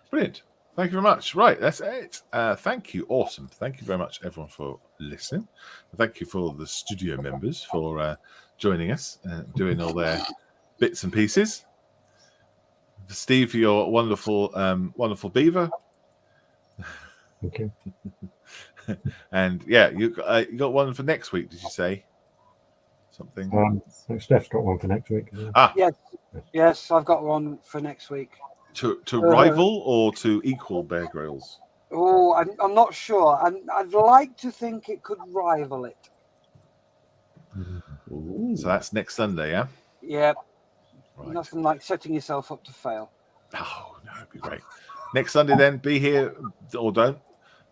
Brilliant. Thank you very much. Right, that's it. Thank you. Awesome. Thank you very much, everyone, for listening. Thank you for the studio members for joining us, doing all their bits and pieces. Steve, for your wonderful beaver. Thank you. And yeah, you got one for next week, did you say? Something. Steph's got one for next week. Yes, I've got one for next week. To rival or to equal Bear Grylls? Oh, I'm not sure. I'd like to think it could rival it. Ooh. So that's next Sunday, yeah? Yeah. Right. Nothing like setting yourself up to fail. Oh, no, it'd be great. Next Sunday then, be here or don't.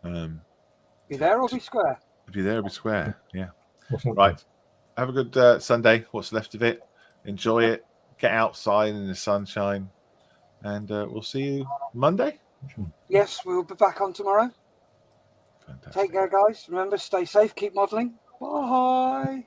Be there or be square? Be there or be square, yeah. Or right. have a good Sunday. What's left of it? Enjoy it. Get outside in the sunshine, and we'll see you Monday. Yes, we'll be back on tomorrow. Fantastic. Take care, guys. Remember, stay safe. Keep modelling. Bye.